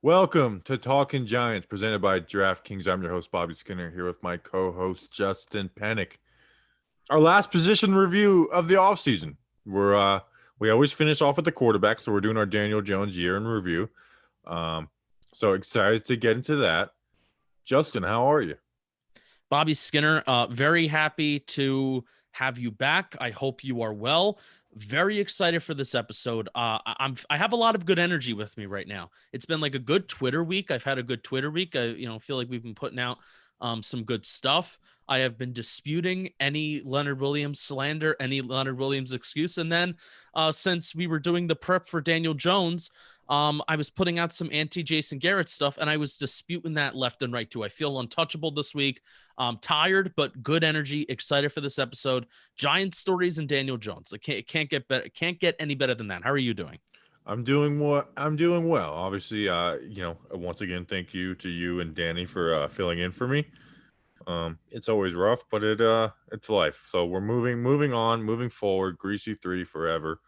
Welcome to Talking Giants, presented by DraftKings. I'm your host, Bobby Skinner, here with my co-host, Justin Pennick. Our last position review of the offseason. We always finish off at the quarterback, so we're doing our Daniel Jones year in review. So excited to get into that. Justin, how are you? Bobby Skinner, very happy to have you back. I hope you are well. Very excited for this episode. I have a lot of good energy with me right now. It's been like a good Twitter week. I've had a good Twitter week. I feel like we've been putting out some good stuff. I have been disputing any Leonard Williams slander, any Leonard Williams excuse. And then since we were doing the prep for Daniel Jones, I was putting out some anti-Jason Garrett stuff, and I was disputing that left and right too. I feel untouchable this week. Tired, but good energy. Excited for this episode. Giant stories and Daniel Jones. It can't get better. Can't get any better than that. How are you doing? I'm doing well. Obviously, once again, thank you to you and Danny for filling in for me. It's always rough, but it's life. So we're moving on, moving forward. Greasy 3 forever.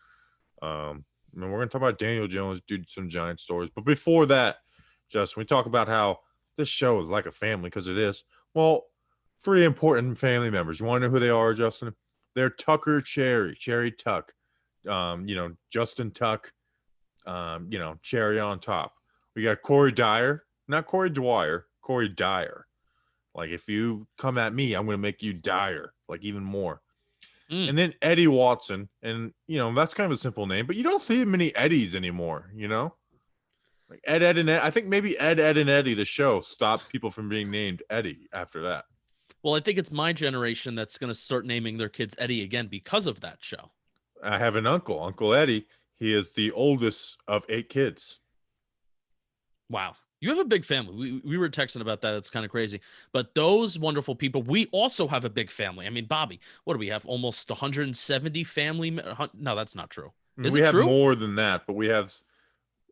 We're going to talk about Daniel Jones, do some Giant stories. But before that, Justin, we talk about how this show is like a family, because it is. Well, 3 important family members. You want to know who they are, Justin? They're Tucker Cherry Tuck. Justin Tuck, cherry on top. We got Corey Dyer, not Corey Dwyer, Corey Dyer. Like, if you come at me, I'm going to make you dire, like even more. And then Eddie Watson. And, that's kind of a simple name, but you don't see many Eddies anymore, Like Ed, and Ed. I think maybe Ed, and Eddie, the show, stopped people from being named Eddie after that. Well, I think it's my generation that's going to start naming their kids Eddie again because of that show. I have an uncle, Uncle Eddie. He is the oldest of 8 kids. Wow. You have a big family. We were texting about that. It's kind of crazy. But those wonderful people, we also have a big family. I mean, Bobby, what do we have? Almost 170 family? No, that's not true. Is we it have true? More than that, but we have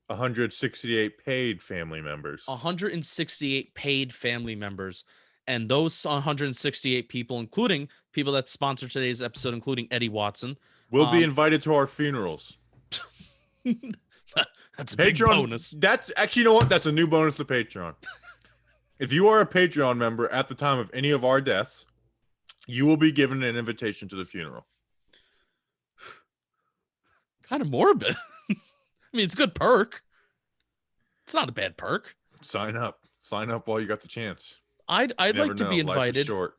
168 paid family members. 168 paid family members. And those 168 people, including people that sponsor today's episode, including Eddie Watson, will be invited to our funerals. That's a big bonus. That's actually, you know what? That's a new bonus to Patreon. If you are a Patreon member at the time of any of our deaths, you will be given an invitation to the funeral. Kind of morbid. I mean, it's a good perk. It's not a bad perk. Sign up while you got the chance. I'd like to be invited. Short.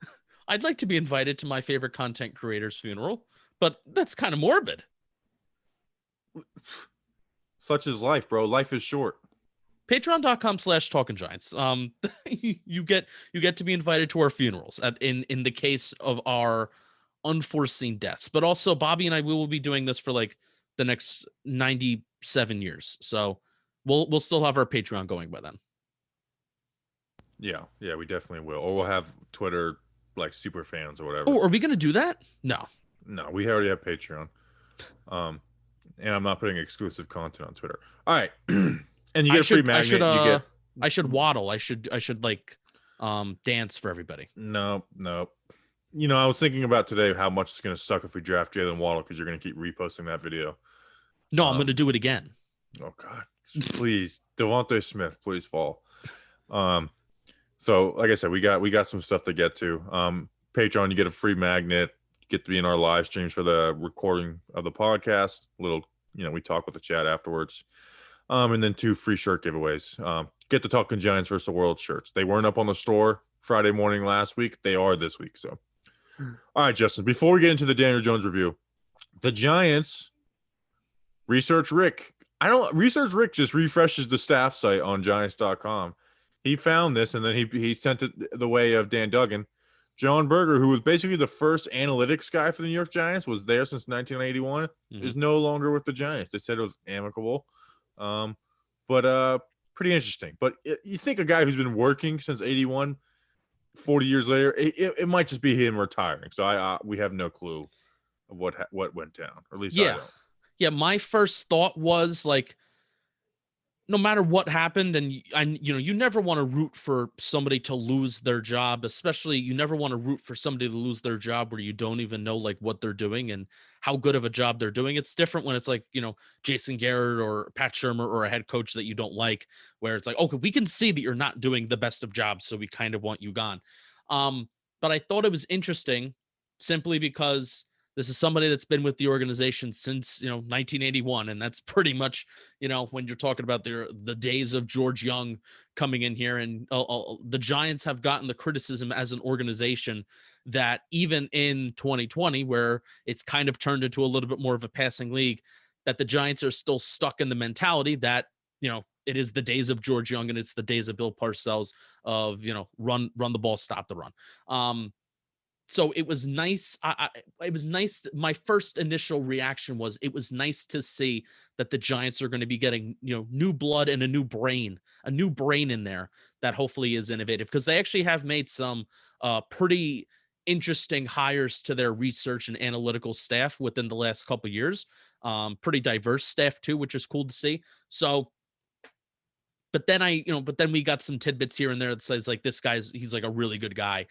I'd like to be invited to my favorite content creator's funeral, but that's kind of morbid. Such is life, bro. Life is short. Patreon.com/TalkingGiants. You get to be invited to our funerals in the case of our unforeseen deaths. But also, Bobby and I, we will be doing this for like the next 97 years. So we'll still have our Patreon going by then. Yeah, we definitely will. Or we'll have Twitter like super fans or whatever. Oh, are we gonna do that? No, we already have Patreon. And I'm not putting exclusive content on Twitter. All right. And you get a free magnet. I should waddle. I should like dance for everybody. No. I was thinking about today how much it's going to suck if we draft Jalen Waddle, because you're going to keep reposting that video. No, I'm going to do it again. Oh, God. Please. Devontae Smith, please fall. So, like I said, we got some stuff to get to. Patreon, you get a free magnet. Get to be in our live streams for the recording of the podcast. We talk with the chat afterwards. And then 2 free shirt giveaways. Get the Talking Giants versus the World shirts. They weren't up on the store Friday morning last week. They are this week. So, all right, Justin, before we get into the Daniel Jones review, the Giants Research Rick just refreshes the staff site on Giants.com. He found this, and then he sent it the way of Dan Duggan. John Berger, who was basically the first analytics guy for the New York Giants, was there since 1981, is no longer with the Giants. They said it was amicable, but pretty interesting. But you think a guy who's been working since 81, 40 years later, it might just be him retiring. So we have no clue of what went down, or at least I don't. Yeah, my first thought was like, no matter what happened, and you never want to root for somebody to lose their job, especially you never want to root for somebody to lose their job where you don't even know like what they're doing and how good of a job they're doing. It's different when it's like, Jason Garrett or Pat Shermer or a head coach that you don't like, where it's like, okay, we can see that you're not doing the best of jobs, so we kind of want you gone. But I thought it was interesting simply because this is somebody that's been with the organization since 1981, and that's pretty much when you're talking about the days of George Young coming in here, and the Giants have gotten the criticism as an organization that even in 2020, where it's kind of turned into a little bit more of a passing league, that the Giants are still stuck in the mentality that it is the days of George Young and it's the days of Bill Parcells of run the ball, stop the run. So it was nice. It was nice. My first initial reaction was it was nice to see that the Giants are going to be getting, new blood and a new brain in there that hopefully is innovative, because they actually have made some pretty interesting hires to their research and analytical staff within the last couple of years. Pretty diverse staff too, which is cool to see. So, but then we got some tidbits here and there that says like he's like a really good guy.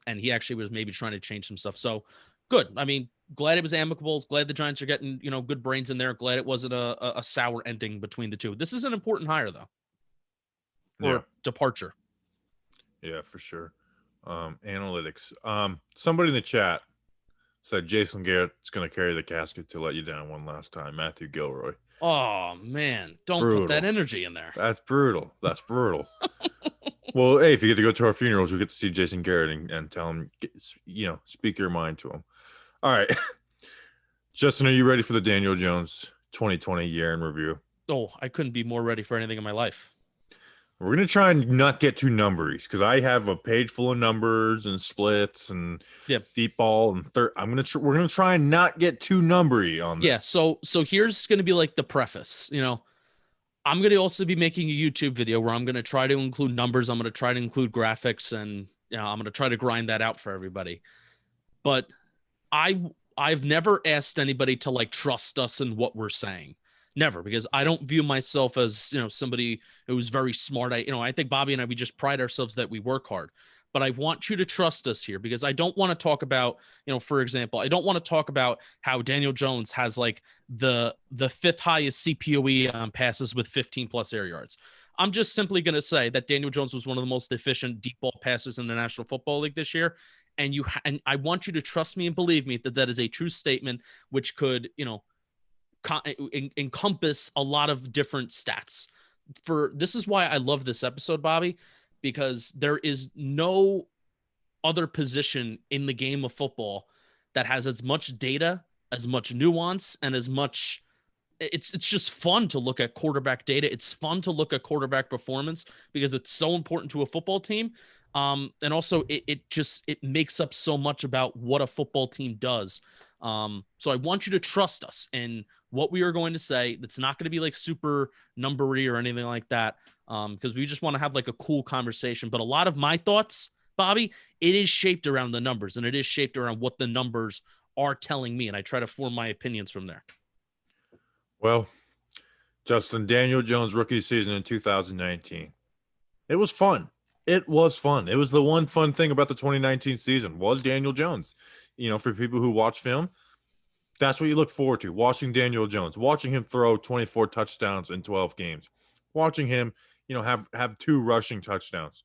And he actually was maybe trying to change some stuff. So good. I mean, glad it was amicable. Glad the Giants are getting, good brains in there. Glad it wasn't a sour ending between the two. This is an important hire though. Or departure. Yeah, for sure. Analytics. Somebody in the chat said Jason Garrett's going to carry the casket to let you down one last time. Matthew Gilroy. Oh man, don't put that energy in there. That's brutal. Well, hey, if you get to go to our funerals, you'll get to see Jason Garrett and tell him, speak your mind to him. All right. Justin, are you ready for the Daniel Jones 2020 year in review? Oh, I couldn't be more ready for anything in my life. We're going to try and not get too numbery because I have a page full of numbers and splits and deep ball and we're going to try and not get too numbery on this. Yeah. So here's going to be like the preface, I'm going to also be making a YouTube video where I'm going to try to include numbers. I'm going to try to include graphics, and I'm going to try to grind that out for everybody. But I've never asked anybody to like trust us in what we're saying. Never, because I don't view myself as, somebody who's very smart. I think Bobby and I, we just pride ourselves that we work hard. But I want you to trust us here, because I don't want to talk about, for example, I don't want to talk about how Daniel Jones has like the fifth highest CPOE on passes with 15 plus air yards. I'm just simply going to say that Daniel Jones was one of the most efficient deep ball passers in the National Football League this year. And and I want you to trust me and believe me that is a true statement, which could, encompass a lot of different stats. This is why I love this episode, Bobby, because there is no other position in the game of football that has as much data, as much nuance, and as much. It's just fun to look at quarterback data. It's fun to look at quarterback performance because it's so important to a football team. And also it makes up so much about what a football team does. So I want you to trust us in what we are going to say. That's not going to be like super numbery or anything like that. Because we just want to have like a cool conversation. But a lot of my thoughts, Bobby, it is shaped around the numbers, and it is shaped around what the numbers are telling me. And I try to form my opinions from there. Well, Justin, Daniel Jones rookie season in 2019. It was fun. It was the one fun thing about the 2019 season was Daniel Jones. For people who watch film, that's what you look forward to, watching Daniel Jones, watching him throw 24 touchdowns in 12 games, watching him, have 2 rushing touchdowns.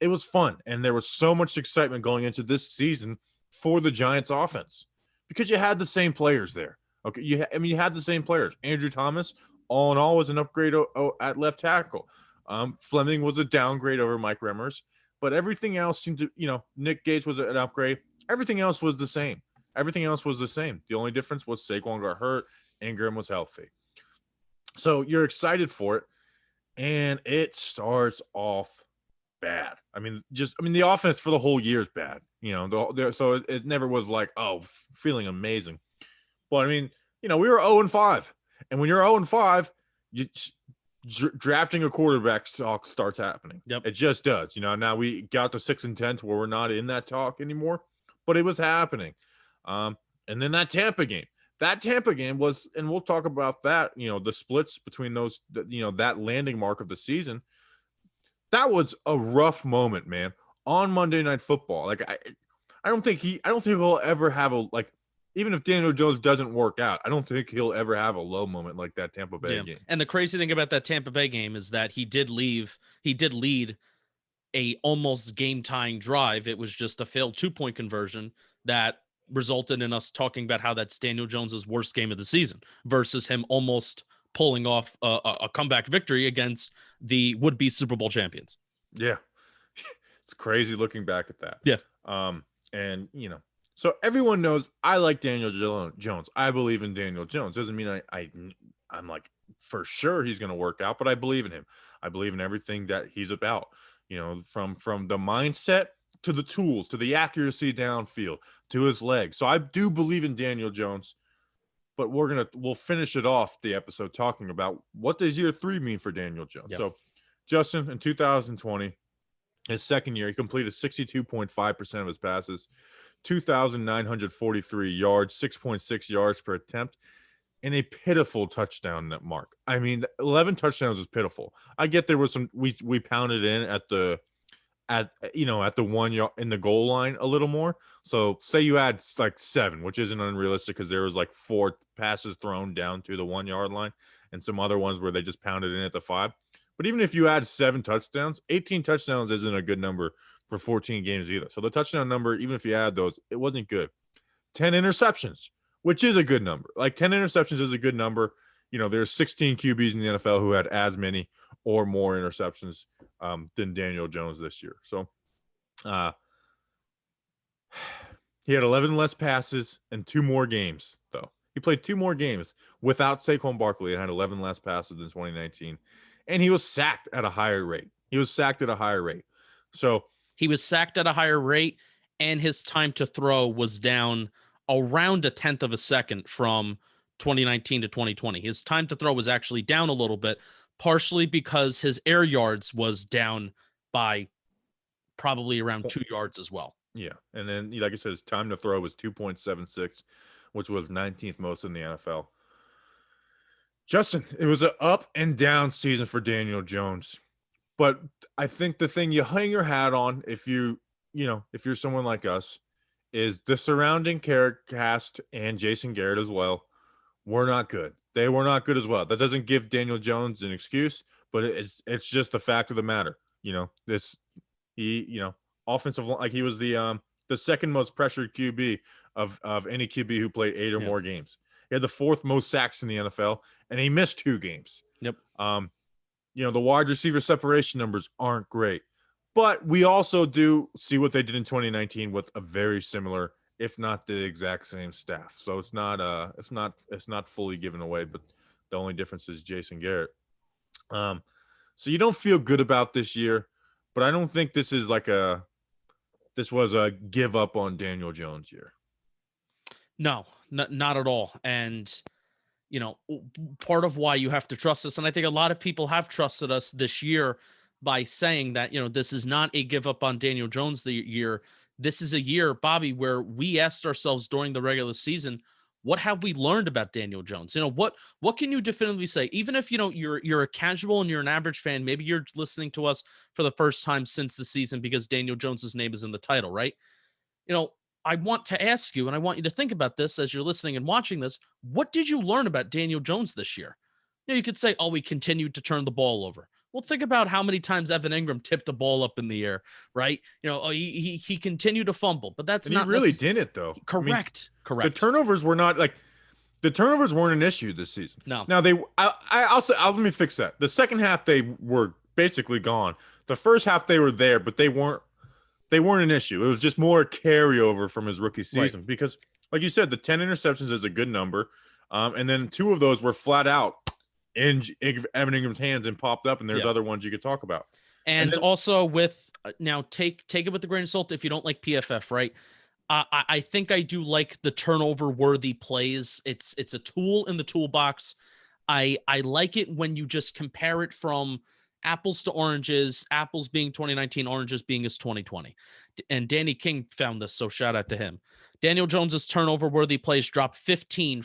It was fun, and there was so much excitement going into this season for the Giants offense because you had the same players there. Okay, you had the same players. Andrew Thomas, all in all, was an upgrade at left tackle. Fleming was a downgrade over Mike Remmers, but everything else seemed to, Nick Gates was an upgrade. Everything else was the same. The only difference was Saquon got hurt, Ingram was healthy. So you're excited for it, and it starts off bad. The offense for the whole year is bad. So it never was like, feeling amazing. But we were 0-5, and when you're 0-5, drafting a quarterback talk starts happening. Yep. It just does. Now we got to 6-10 to where we're not in that talk anymore, but it was happening. And then that Tampa game, that Tampa game was, and we'll talk about that, the splits between those, that landing mark of the season. That was a rough moment, man, on Monday Night Football. Like, I don't think he'll ever have even if Daniel Jones doesn't work out, I don't think he'll ever have a low moment like that Tampa Bay game. And the crazy thing about that Tampa Bay game is that he did lead a almost game-tying drive. It was just a failed 2-point conversion that resulted in us talking about how that's Daniel Jones's worst game of the season versus him almost pulling off a comeback victory against the would-be Super Bowl champions. Yeah. It's crazy looking back at that. Yeah. And, so everyone knows I like Daniel Jones. I believe in Daniel Jones. Doesn't mean I'm like for sure he's going to work out, but I believe in him. I believe in everything that he's about, from the mindset to the tools, to the accuracy downfield, to his legs. So I do believe in Daniel Jones, but we'll finish it off the episode talking about what does year 3 mean for Daniel Jones. Yep. So Justin, in 2020, his second year, he completed 62.5% of his passes, 2,943 yards, 6.6 yards per attempt, and a pitiful touchdown net mark. I mean, 11 touchdowns is pitiful. I get there was some we pounded in at the 1 yard in the goal line a little more. So say you had like 7, which isn't unrealistic because there was like 4 passes thrown down to the 1 yard line and some other ones where they just pounded in at the 5. But even if you add 7 touchdowns, 18 touchdowns isn't a good number for 14 games either. So the touchdown number, even if you add those, it wasn't good. 10 interceptions, which is a good number. Like 10 interceptions is a good number. There's 16 QBs in the NFL who had as many or more interceptions than Daniel Jones this year. So he had 11 less passes and 2 more games, though. He played 2 more games without Saquon Barkley and had 11 less passes than 2019. And he was sacked at a higher rate. So he was sacked at a higher rate, and his time to throw was down around 1/10 of a second from 2019 to 2020. His time to throw was actually down a little bit, partially because his air yards was down by probably around 2 yards as well. Yeah. And then, like I said, his time to throw was 2.76, which was 19th most in the NFL. Justin, it was an up and down season for Daniel Jones. But I think the thing you hang your hat on, if you're someone like us, is the surrounding cast and Jason Garrett as well were not good. They were not good as well. That doesn't give Daniel Jones an excuse, but it's just the fact of the matter. Offensive line, like he was the second most pressured QB of any QB who played 8 or more games. He had the 4th most sacks in the NFL, and he missed 2 games. Yep. The wide receiver separation numbers aren't great, but we also do see what they did in 2019 with a very similar, if not the exact same staff. So it's not fully given away, but the only difference is Jason Garrett. So you don't feel good about this year, but I don't think this was a give up on Daniel Jones year. No, not at all. And, part of why you have to trust us, and I think a lot of people have trusted us this year by saying that, this is not a give up on Daniel Jones the year. This is a year, Bobby, where we asked ourselves during the regular season, what have we learned about Daniel Jones? What can you definitively say? Even if, you're a casual and you're an average fan, maybe you're listening to us for the first time since the season because Daniel Jones's name is in the title, right? I want to ask you, and I want you to think about this as you're listening and watching this. What did you learn about Daniel Jones this year? You could say, we continued to turn the ball over. Well, think about how many times Evan Ingram tipped the ball up in the air, right? He continued to fumble, but that's not he really didn't though. Correct. The turnovers were not the turnovers weren't an issue this season. No. Now let me fix that. The second half they were basically gone. The first half they were there, but they weren't an issue. It was just more a carryover from his rookie season because, like you said, the 10 interceptions is a good number. And then 2 of those were flat out in Evan Ingram's hands and popped up, and there's other ones you could talk about. And then, also with now take it with a grain of salt if you don't like PFF, right? I think I do like the turnover worthy plays. It's a tool in the toolbox. I like it when you just compare it from apples to oranges, apples being 2019, oranges being his 2020. And Danny King found this, so shout out to him. Daniel Jones's turnover worthy plays dropped 15 in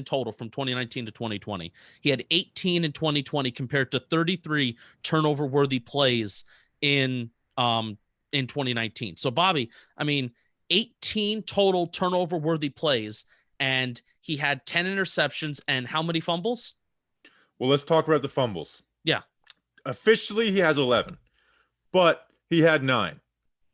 total from 2019 to 2020. He had 18 in 2020 compared to 33 turnover worthy plays in 2019. So Bobby, I mean, 18 total turnover worthy plays, and he had 10 interceptions and how many fumbles? Well, let's talk about the fumbles. Yeah. Officially, he has 11, but he had 9.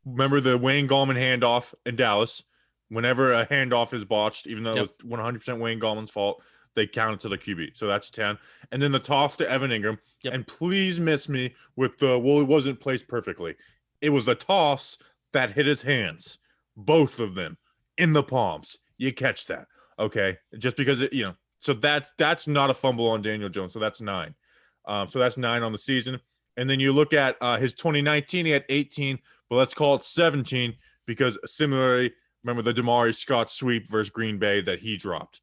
Remember the Wayne Gallman handoff in Dallas? Whenever a handoff is botched, even though it was 100% Wayne Gallman's fault, they count it to the QB. So that's 10. And then the toss to Evan Ingram. Yep. And please miss me with the, well, it wasn't placed perfectly. It was a toss that hit his hands, both of them, in the palms. You catch that, okay? Just because it, so that's not a fumble on Daniel Jones. So that's 9. So that's 9 on the season. And then you look at his 2019, he had 18, but let's call it 17 because similarly, remember the Damari Scott sweep versus Green Bay that he dropped.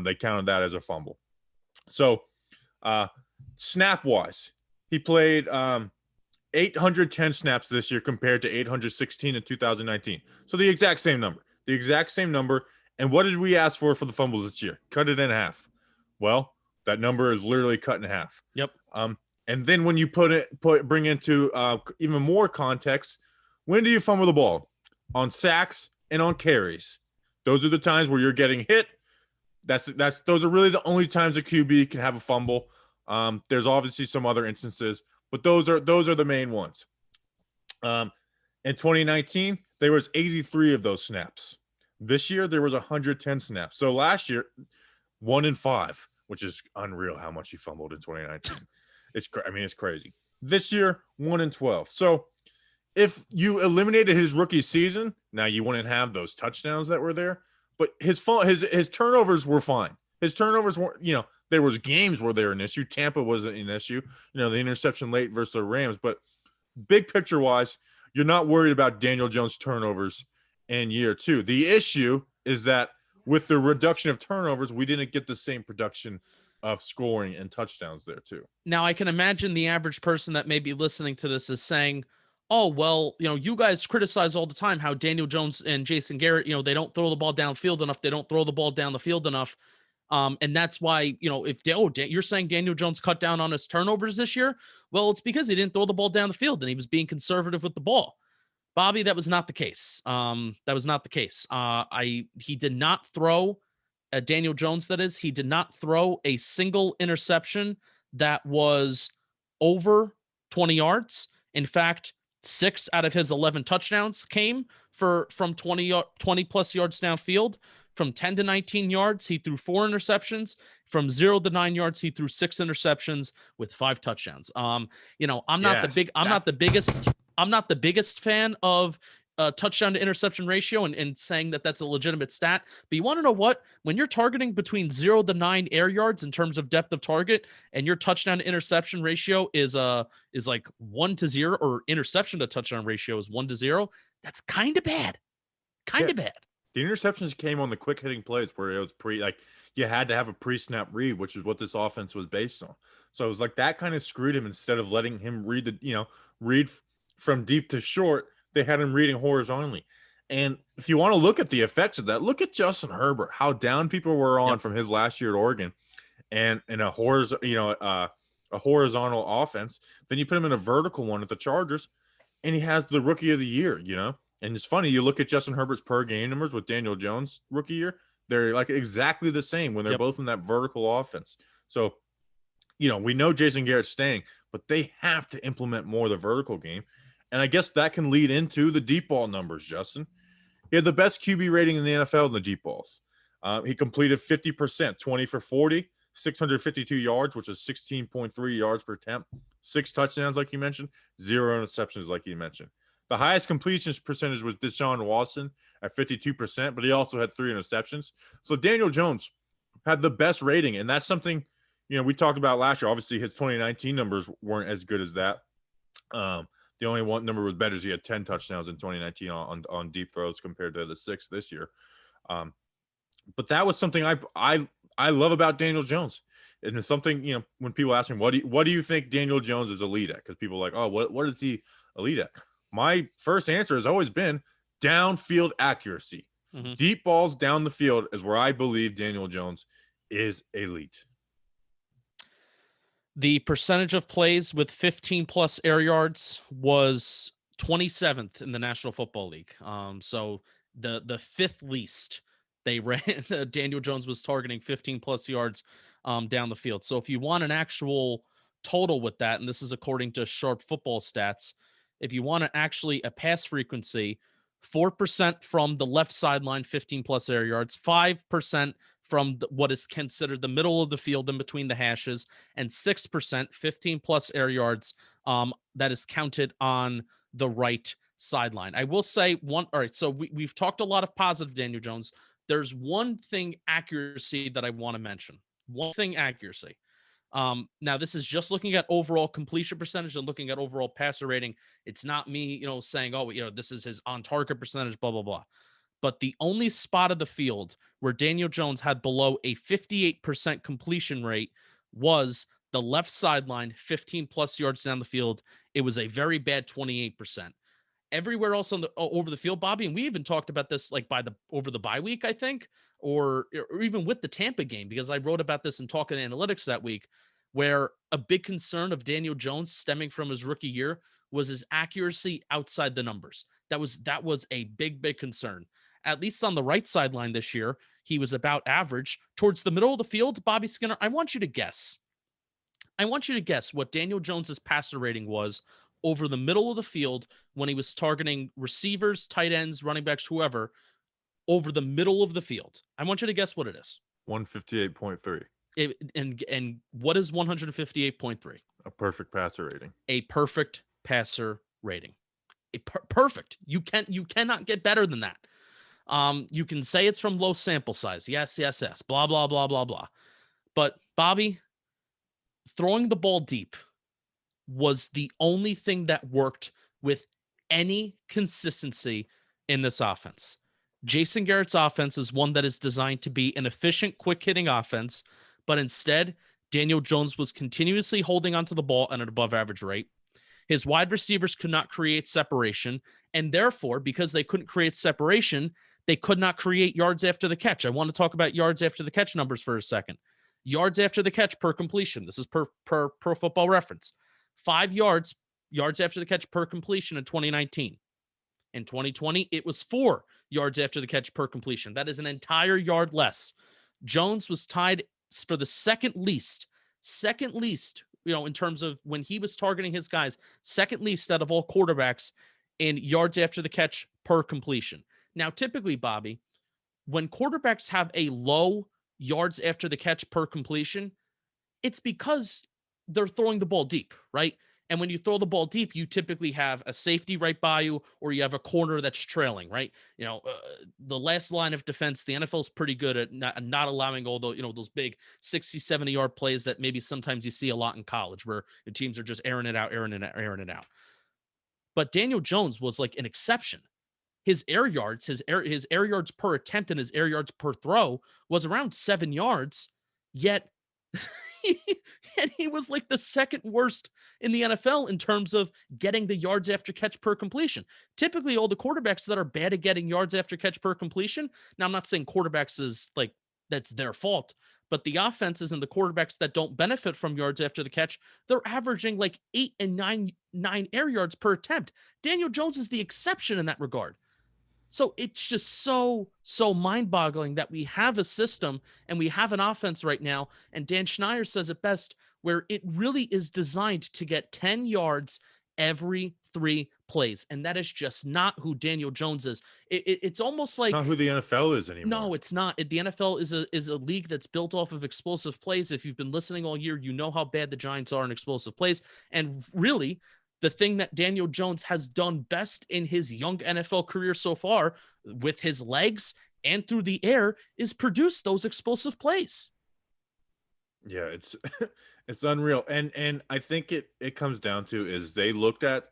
They counted that as a fumble. So snap-wise, he played 810 snaps this year compared to 816 in 2019. So the exact same number. And what did we ask for the fumbles this year? Cut it in half. Well, that number is literally cut in half. Yep. And then when you bring into even more context, when do you fumble the ball? On sacks and on carries. Those are the times where you're getting hit. Those are really the only times a QB can have a fumble. There's obviously some other instances, but those are the main ones. In 2019, there was 83 of those snaps. This year there was 110 snaps. So last year, 1 in 5, which is unreal how much he fumbled in 2019. It's crazy. This year, 1 in 12. So if you eliminated his rookie season, now you wouldn't have those touchdowns that were there. But his turnovers were fine. His turnovers weren't, there was games where they were an issue. Tampa wasn't an issue. The interception late versus the Rams. But big picture wise, you're not worried about Daniel Jones turnovers in year 2. The issue is that with the reduction of turnovers, we didn't get the same production of scoring and touchdowns there too. Now I can imagine the average person that may be listening to this is saying, oh, well, you guys criticize all the time how Daniel Jones and Jason Garrett, they don't throw the ball downfield enough. They don't throw the ball down the field enough. And that's why, you're saying Daniel Jones cut down on his turnovers this year. Well, it's because he didn't throw the ball down the field and he was being conservative with the ball. Bobby, that was not the case. He did not throw Daniel Jones, that is, he did not throw a single interception that was over 20 yards. In fact, 6 out of his 11 touchdowns came from 20 plus yards downfield. From 10 to 19 yards, he threw 4 interceptions. From 0 to 9 yards, he threw 6 interceptions with 5 touchdowns. I'm not the biggest fan of touchdown to interception ratio and saying that that's a legitimate stat. But you want to know what? When you're targeting between 0 to 9 air yards in terms of depth of target, and your touchdown to interception ratio is like 1 to 0, or interception to touchdown ratio is 1 to 0, that's kind of bad. Bad. The interceptions came on the quick hitting plays where it was you had to have a pre-snap read, which is what this offense was based on. So it was like that kind of screwed him. Instead of letting him read from deep to short, they had him reading horizontally. And if you want to look at the effects of that, look at Justin Herbert, how down people were on from his last year at Oregon, and in a horizontal offense. Then you put him in a vertical one at the Chargers, and he has the rookie of the year, And it's funny, you look at Justin Herbert's per game numbers with Daniel Jones rookie year, they're like exactly the same when they're both in that vertical offense. So, we know Jason Garrett's staying, but they have to implement more of the vertical game. And I guess that can lead into the deep ball numbers, Justin. He had the best QB rating in the NFL in the deep balls. He completed 50%, 20 for 40, 652 yards, which is 16.3 yards per attempt, 6 touchdowns, like you mentioned, 0 interceptions, like you mentioned. The highest completion percentage was Deshaun Watson at 52%, but he also had 3 interceptions. So Daniel Jones had the best rating, and that's something, we talked about last year. Obviously, his 2019 numbers weren't as good as that. The only one number was better is he had 10 touchdowns in 2019 on deep throws compared to the 6 this year. But that was something I love about Daniel Jones. And it's something, when people ask me, what do you think Daniel Jones is elite at? Because people are like, oh, what is he elite at? My first answer has always been downfield accuracy. Mm-hmm. Deep balls down the field is where I believe Daniel Jones is elite. The percentage of plays with 15 plus air yards was 27th in the National Football League. So the fifth least they ran. Daniel Jones was targeting 15 plus yards down the field. So if you want an actual total with that, and this is according to Sharp Football Stats, if you want a pass frequency, 4% from the left sideline, 15 plus air yards, 5% from what is considered the middle of the field in between the hashes, and 6%, 15 plus air yards, that is counted on the right sideline. I will say all right, so we've talked a lot of positive Daniel Jones. There's one thing accuracy that I want to mention. One thing accuracy. Now this is just looking at overall completion percentage and looking at overall passer rating. It's not me, saying, oh, this is his on target percentage, blah, blah, blah. But the only spot of the field where Daniel Jones had below a 58% completion rate was the left sideline, 15 plus yards down the field. It was a very bad 28%. Everywhere else over the field, Bobby, and we even talked about this like over the bye week, I think, or even with the Tampa game, because I wrote about this in Talking Analytics that week, where a big concern of Daniel Jones stemming from his rookie year was his accuracy outside the numbers. That was a big concern. At least on the right sideline this year, he was about average. Towards the middle of the field, Bobby Skinner, I want you to guess what Daniel Jones's passer rating was over the middle of the field when he was targeting receivers, tight ends, running backs, whoever, over the middle of the field. I want you to guess what it is. 158.3. And what is 158.3? A perfect passer rating. A perfect passer rating. Perfect. You cannot get better than that. You can say it's from low sample size. Yes. Blah, blah, blah, blah, blah. But Bobby, throwing the ball deep was the only thing that worked with any consistency in this offense. Jason Garrett's offense is one that is designed to be an efficient, quick-hitting offense, but instead, Daniel Jones was continuously holding onto the ball at an above-average rate. His wide receivers could not create separation, and therefore, because they couldn't create separation, they could not create yards after the catch. I want to talk about yards after the catch numbers for a second. Yards after the catch per completion. This is per Pro Football Reference. 5 yards after the catch per completion in 2019. In 2020, it was 4 yards after the catch per completion. That is an entire yard less. Jones was tied for the second least, in terms of when he was targeting his guys, second least out of all quarterbacks in yards after the catch per completion. Now, typically, Bobby, when quarterbacks have a low yards after the catch per completion, it's because they're throwing the ball deep, right? And when you throw the ball deep, you typically have a safety right by you, or you have a corner that's trailing, right? The last line of defense, the NFL is pretty good at not allowing all those big 60, 70-yard plays that maybe sometimes you see a lot in college where the teams are just airing it out. But Daniel Jones was like an exception. His air yards, his air yards per attempt and his air yards per throw was around 7 yards, yet he was like the second worst in the NFL in terms of getting the yards after catch per completion. Typically, all the quarterbacks that are bad at getting yards after catch per completion, now I'm not saying quarterbacks is like that's their fault, but the offenses and the quarterbacks that don't benefit from yards after the catch, they're averaging like 8 and 9 air yards per attempt. Daniel Jones is the exception in that regard. So it's just so mind-boggling that we have a system and we have an offense right now, and Dan Schneider says it best, where it really is designed to get 10 yards every 3 plays, and that is just not who Daniel Jones is. It's almost like not who the NFL is anymore. No, it's not. The NFL is a league that's built off of explosive plays. If you've been listening all year, you know how bad the Giants are in explosive plays, and really, the thing that Daniel Jones has done best in his young NFL career so far with his legs and through the air is produce those explosive plays. Yeah, it's unreal. And I think it comes down to is they looked at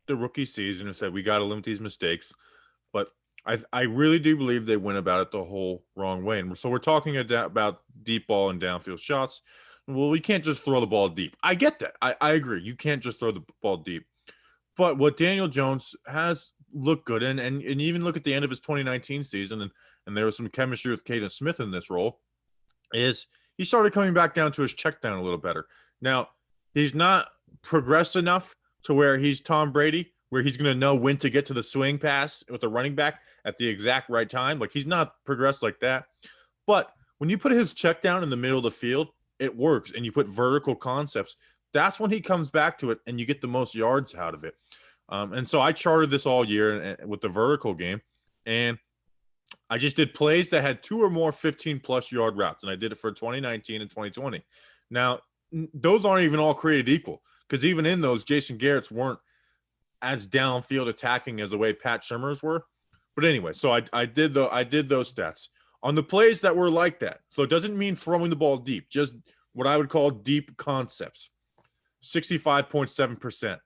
the rookie season and said, we got to limit these mistakes. But I really do believe they went about it the whole wrong way. And so we're talking about deep ball and downfield shots. well, we can't just throw the ball deep. I get that. I agree. You can't just throw the ball deep. But what Daniel Jones has looked good in, and even look at the end of his 2019 season, and there was some chemistry with Caden Smith in this role, is he started coming back down to his check down a little better. Now, he's not progressed enough to where he's Tom Brady, where he's going to know when to get to the swing pass with the running back at the exact right time. Like, he's not progressed like that. But when you put his check down in the middle of the field, it works, and you put vertical concepts. That's when he comes back to it, and you get the most yards out of it. And so I charted this all year with the vertical game, and I just did plays that had 2 or more 15-plus yard routes, and I did it for 2019 and 2020. Now, those aren't even all created equal, because even in those, Jason Garrett's weren't as downfield attacking as the way Pat Shurmur's were. But anyway, so I did those stats on the plays that were like that. So it doesn't mean throwing the ball deep, just what I would call deep concepts. 65.7%,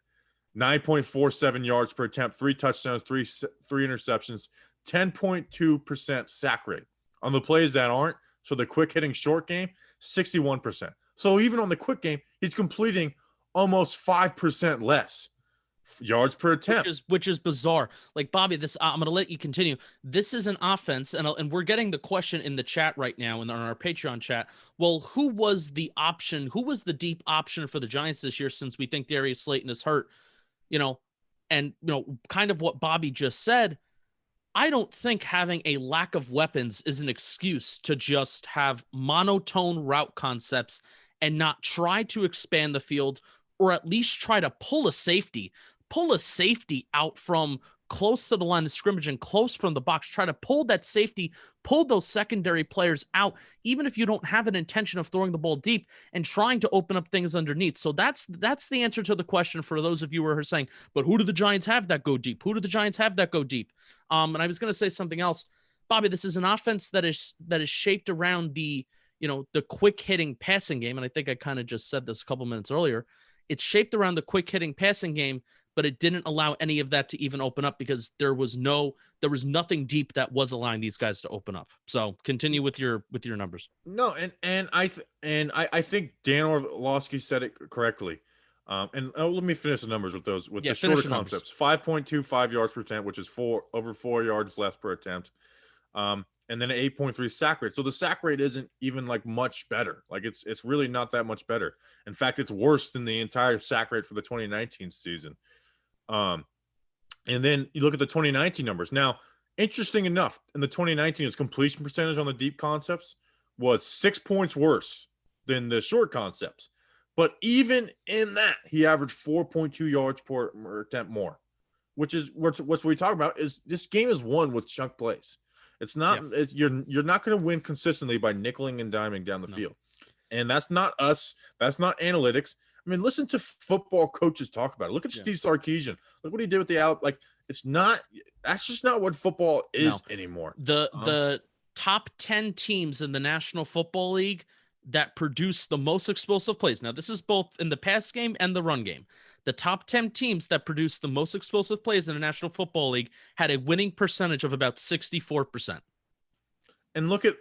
9.47 yards per attempt, 3 touchdowns, three interceptions, 10.2% sack rate. On the plays that aren't, so the quick hitting short game, 61%. So even on the quick game, he's completing almost 5% less yards per attempt, which is bizarre. Like, Bobby, this I'm going to let you continue. This is an offense, and we're getting the question in the chat right now and on our Patreon chat. Well, who was the option? Who was the deep option for the Giants this year, since we think Darius Slayton is hurt? And kind of what Bobby just said. I don't think having a lack of weapons is an excuse to just have monotone route concepts and not try to expand the field, or at least try to pull a safety out from close to the line of scrimmage and close from the box. Try to pull that safety, pull those secondary players out, even if you don't have an intention of throwing the ball deep, and trying to open up things underneath. So that's the answer to the question for those of you who are saying, but who do the Giants have that go deep? Who do the Giants have that go deep? And I was going to say something else. Bobby, this is an offense that is shaped around the quick hitting passing game. And I think I kind of just said this a couple minutes earlier. It's shaped around the quick hitting passing game, but it didn't allow any of that to even open up, because there was nothing deep that was allowing these guys to open up. So continue with your numbers. No, and I think Dan Orlovsky said it correctly. Let me finish the numbers with those, the shorter concepts. 5.25 yards per attempt, which is over 4 yards less per attempt. And then an 8.3 sack rate. So the sack rate isn't even like much better. Like, it's really not that much better. In fact, it's worse than the entire sack rate for the 2019 season. And then you look at the 2019 numbers. Now, interesting enough, in the 2019, his completion percentage on the deep concepts was 6 points worse than the short concepts. But even in that, he averaged 4.2 yards per attempt more, which is what we talk about. Is this game is won with chunk plays. It's not. Yeah. You're not going to win consistently by nickeling and diming down the field, and that's not us. That's not analytics. I mean, listen to football coaches talk about it. Look at Steve Sarkisian. Look what he did with the out. Like, it's not. That's just not what football is anymore. The top 10 teams in the National Football League that produce the most explosive plays. Now, this is both in the pass game and the run game. The top 10 teams that produce the most explosive plays in the National Football League had a winning percentage of about 64%. And look at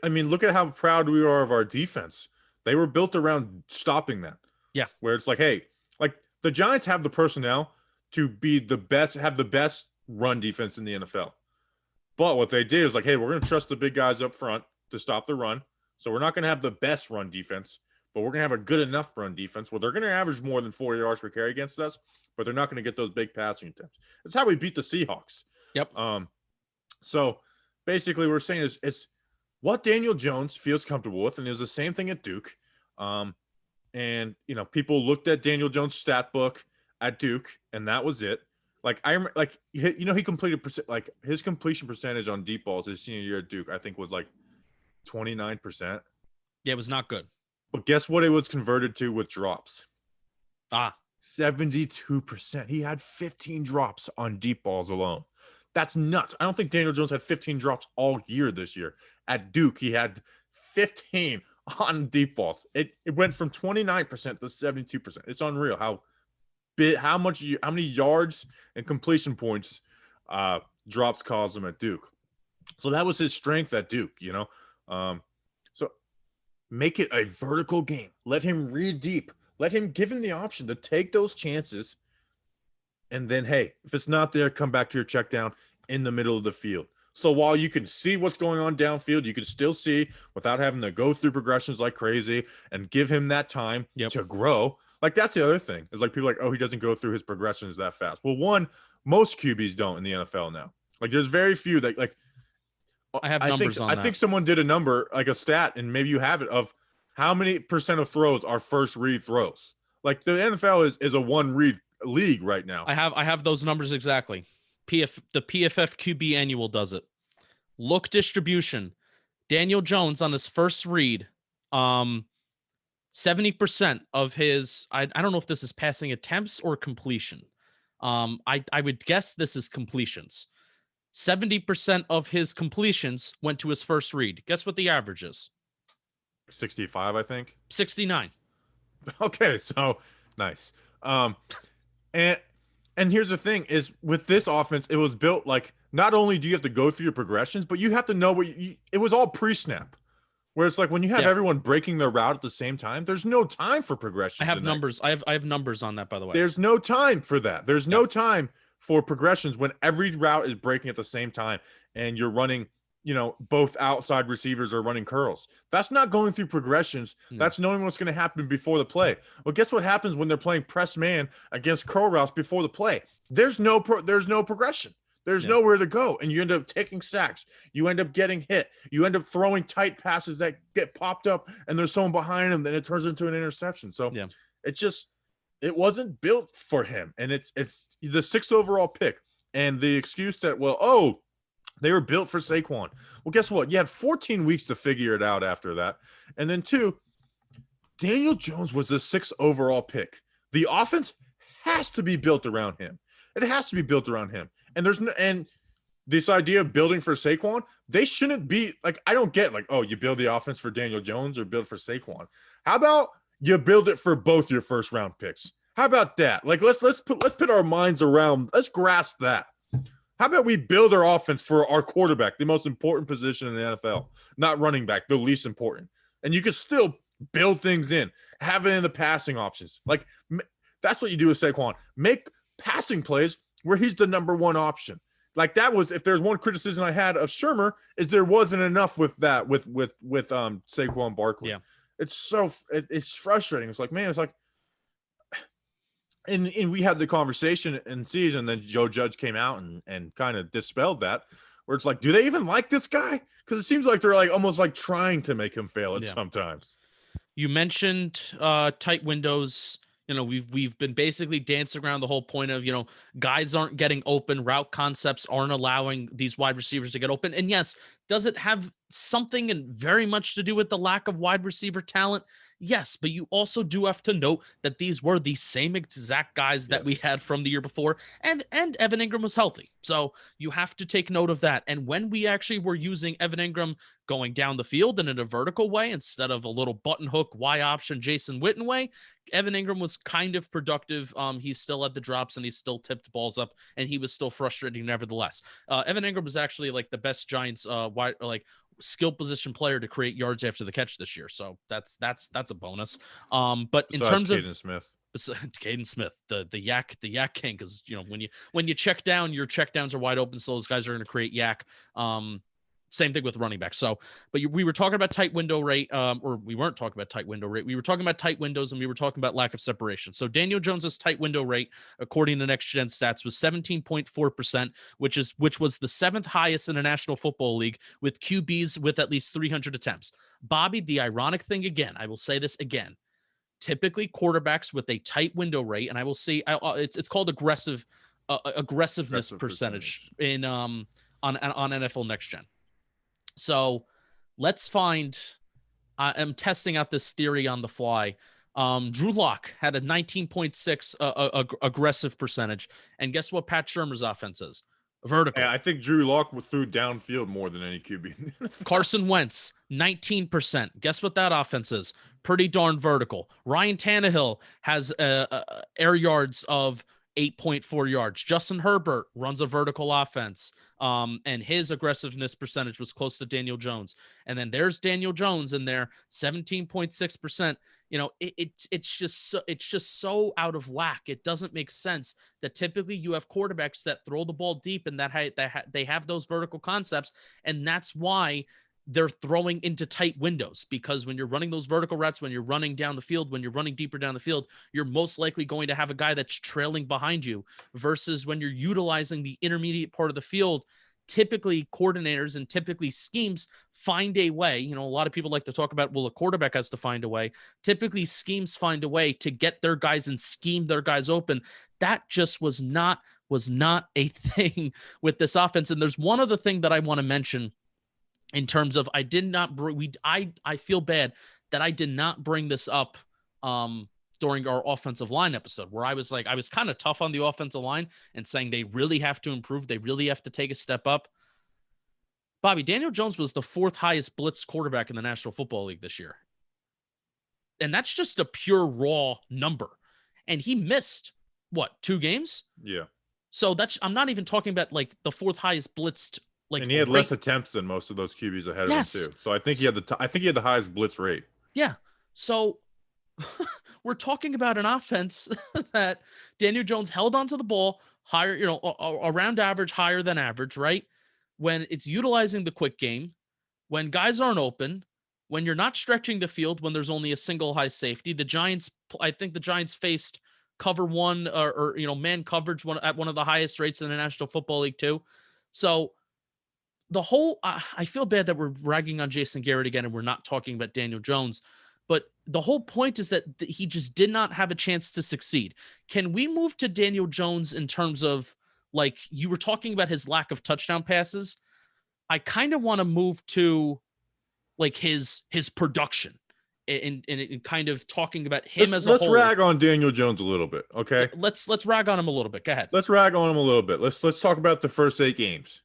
how proud we are of our defense. They were built around stopping that. Yeah. Where it's like, hey, like the Giants have the personnel to be have the best run defense in the NFL. But what they did is like, hey, we're going to trust the big guys up front to stop the run. So we're not going to have the best run defense, but we're going to have a good enough run defense where they're going to average more than 4 yards per carry against us, but they're not going to get those big passing attempts. That's how we beat the Seahawks. Yep. So basically we're saying it's what Daniel Jones feels comfortable with, and it was the same thing at Duke. And people looked at Daniel Jones' stat book at Duke, and that was it. Like he completed his completion percentage on deep balls his senior year at Duke, I think was like 29%. Yeah, it was not good. But guess what it was converted to with drops? 72%. He had 15 drops on deep balls alone. That's nuts. I don't think Daniel Jones had 15 drops all year this year. At Duke, he had 15 on deep balls. It went from 29% to 72%. It's unreal how many yards and completion points drops caused him at Duke. So that was his strength at Duke, So make it a vertical game. Let him read deep. Give him the option to take those chances. And then, hey, if it's not there, come back to your check down in the middle of the field. So while you can see what's going on downfield, you can still see without having to go through progressions like crazy and give him that time to grow. Like, that's the other thing. Is like people are like, oh, he doesn't go through his progressions that fast. Well, one, most QBs don't in the NFL now. Like, there's very few that, like, I have numbers on that. I think someone did a number, like a stat, and maybe you have it, of how many percent of throws are first read throws. Like, the NFL is a one read league right now. I have those numbers exactly. The PFF QB annual does it. Look distribution. Daniel Jones on his first read, 70% of his, I don't know if this is passing attempts or completion. I would guess this is completions. 70% of his completions went to his first read. Guess what the average is? 65, I think. 69. Okay, so nice. And here's the thing is, with this offense, it was built like, not only do you have to go through your progressions, but you have to know it was all pre-snap. Where it's like when you have everyone breaking their route at the same time, there's no time for progression. I have numbers. I have numbers on that, by the way. There's no time for that. There's no time for progressions when every route is breaking at the same time and you're running, both outside receivers are running curls. That's not going through progressions. No. That's knowing what's going to happen before the play. Well, guess what happens when they're playing press man against curl routes before the play? There's no progression. There's nowhere to go, and you end up taking sacks. You end up getting hit. You end up throwing tight passes that get popped up, and there's someone behind him, then it turns into an interception. So it wasn't built for him, and it's the 6th overall pick. And the excuse that, they were built for Saquon. Well, guess what? You had 14 weeks to figure it out after that. And then 2, Daniel Jones was the 6th overall pick. The offense has to be built around him. It has to be built around him. And this idea of building for Saquon, they shouldn't be like, I don't get like, oh, you build the offense for Daniel Jones or build for Saquon. How about you build it for both your first round picks? How about that? Like, let's put our minds around, let's grasp that. How about we build our offense for our quarterback, the most important position in the NFL, not running back, the least important. And you can still build things in, have it in the passing options. Like, that's what you do with Saquon. Make passing plays where he's the number one option. Like, that was, if there's one criticism I had of Shermer, is there wasn't enough with that with Saquon Barkley. Yeah. It's frustrating. It's like, man, it's like, and we had the conversation in season, then Joe Judge came out and kind of dispelled that, where it's like, do they even like this guy? Because it seems like they're like almost like trying to make him fail at sometimes. You mentioned tight windows. We've been basically dancing around the whole point of, guys aren't getting open, route concepts aren't allowing these wide receivers to get open. And yes, does it have something and very much to do with the lack of wide receiver talent? Yes, but you also do have to note that these were the same exact guys that we had from the year before, and Evan Ingram was healthy. So you have to take note of that. And when we actually were using Evan Ingram going down the field and in a vertical way instead of a little button hook Y option Jason Witten way, Evan Ingram was kind of productive. He still had the drops and he still tipped balls up, and he was still frustrating nevertheless. Evan Ingram was actually like the best Giants skill position player to create yards after the catch this year. So that's a bonus. But in terms of Caden Smith, the yak king, because when you check down, your check downs are wide open, so those guys are going to create yak. Same thing with running back. So, but we were talking about tight window rate, or we weren't talking about tight window rate. We were talking about tight windows, and we were talking about lack of separation. So Daniel Jones's tight window rate, according to Next Gen Stats, was 17.4%, which was the 7th highest in the National Football League with QBs with at least 300 attempts. Bobby, the ironic thing again, I will say this again. Typically, quarterbacks with a tight window rate, and I will say it's called aggressiveness percentage in on NFL Next Gen. So let's find, I'm testing out this theory on the fly. Drew Lock had a 19.6 aggressive percentage. And guess what Pat Shurmur's offense is? Vertical. Yeah, I think Drew Lock threw downfield more than any QB. Carson Wentz, 19%. Guess what that offense is? Pretty darn vertical. Ryan Tannehill has air yards of 8.4 yards. Justin Herbert runs a vertical offense. And his aggressiveness percentage was close to Daniel Jones. And then there's Daniel Jones in there, 17.6%. It's just so out of whack. It doesn't make sense that typically you have quarterbacks that throw the ball deep and they have those vertical concepts, and that's why they're throwing into tight windows, because when you're running those vertical routes, when you're running down the field, when you're running deeper down the field, you're most likely going to have a guy that's trailing behind you, versus when you're utilizing the intermediate part of the field. Typically coordinators and typically schemes find a way. A lot of people like to talk about, well, a quarterback has to find a way. Typically schemes find a way to get their guys and scheme their guys open. That just was not a thing with this offense. And there's one other thing that I want to mention in terms of, I feel bad that I did not bring this up during our offensive line episode, where I was kind of tough on the offensive line and saying they really have to improve. They really have to take a step up. Bobby, Daniel Jones was the 4th highest blitzed quarterback in the National Football League this year. And that's just a pure raw number. And he missed 2 games? Yeah. So I'm not even talking about like the 4th highest blitzed. And he had less attempts than most of those QBs ahead of him too. So I think he had the highest blitz rate. Yeah. So we're talking about an offense that Daniel Jones held onto the ball higher, around average, higher than average, right? When it's utilizing the quick game, when guys aren't open, when you're not stretching the field, when there's only a single high safety. I think the Giants faced cover one or man coverage at one of the highest rates in the National Football League too. So I feel bad that we're ragging on Jason Garrett again and we're not talking about Daniel Jones, but the whole point is that he just did not have a chance to succeed. Can we move to Daniel Jones in terms of, like, you were talking about his lack of touchdown passes? I kind of want to move to like his production and kind of talking about him as a whole. Let's rag on Daniel Jones a little bit, okay? Let's rag on him a little bit. Go ahead. Let's rag on him a little bit. Let's talk about the first 8 games,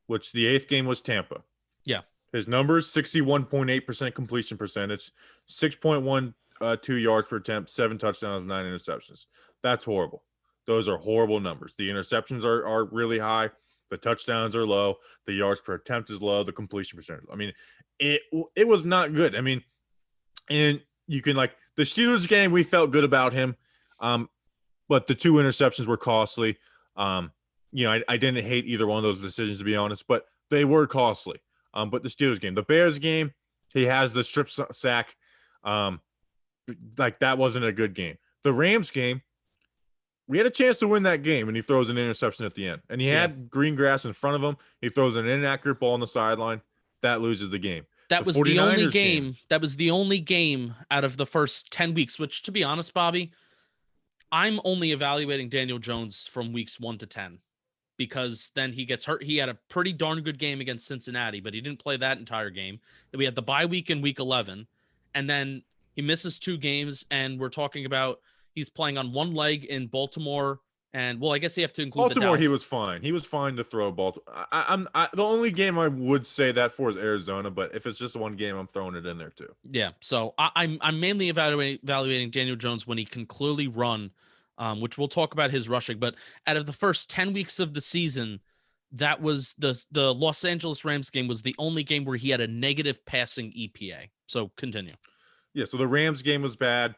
which the 8th game was Tampa. Yeah. His numbers: 61.8% completion percentage, 6.12 yards per attempt, 7 touchdowns, 9 interceptions. That's horrible. Those are horrible numbers. The interceptions are really high. The touchdowns are low. The yards per attempt is low. The completion percentage. I mean, it was not good. I mean, and you can, like, the Steelers game, we felt good about him, but the 2 interceptions were costly. I didn't hate either one of those decisions, to be honest, but they were costly. But the Steelers game, the Bears game, he has the strip sack. Like, that wasn't a good game. The Rams game, we had a chance to win that game, and he throws an interception at the end. And he had green grass in front of him. He throws an inaccurate ball on the sideline. That loses the game. That was the only game. That was the only game out of the first 10 weeks, which, to be honest, Bobby, I'm only evaluating Daniel Jones from weeks 1 to 10. Because then he gets hurt. He had a pretty darn good game against Cincinnati, but he didn't play that entire game. Then we had the bye week in week 11, and then he misses 2 games, and we're talking about he's playing on one leg in Baltimore. And, well, I guess you have to include Baltimore. He was fine. He was fine to throw Baltimore. The only game I would say that for is Arizona, but if it's just one game, I'm throwing it in there too. Yeah. So I'm mainly evaluating Daniel Jones when he can clearly run. Which we'll talk about his rushing, but out of the first 10 weeks of the season, that was the Los Angeles Rams game was the only game where he had a negative passing EPA. So continue. Yeah. So the Rams game was bad.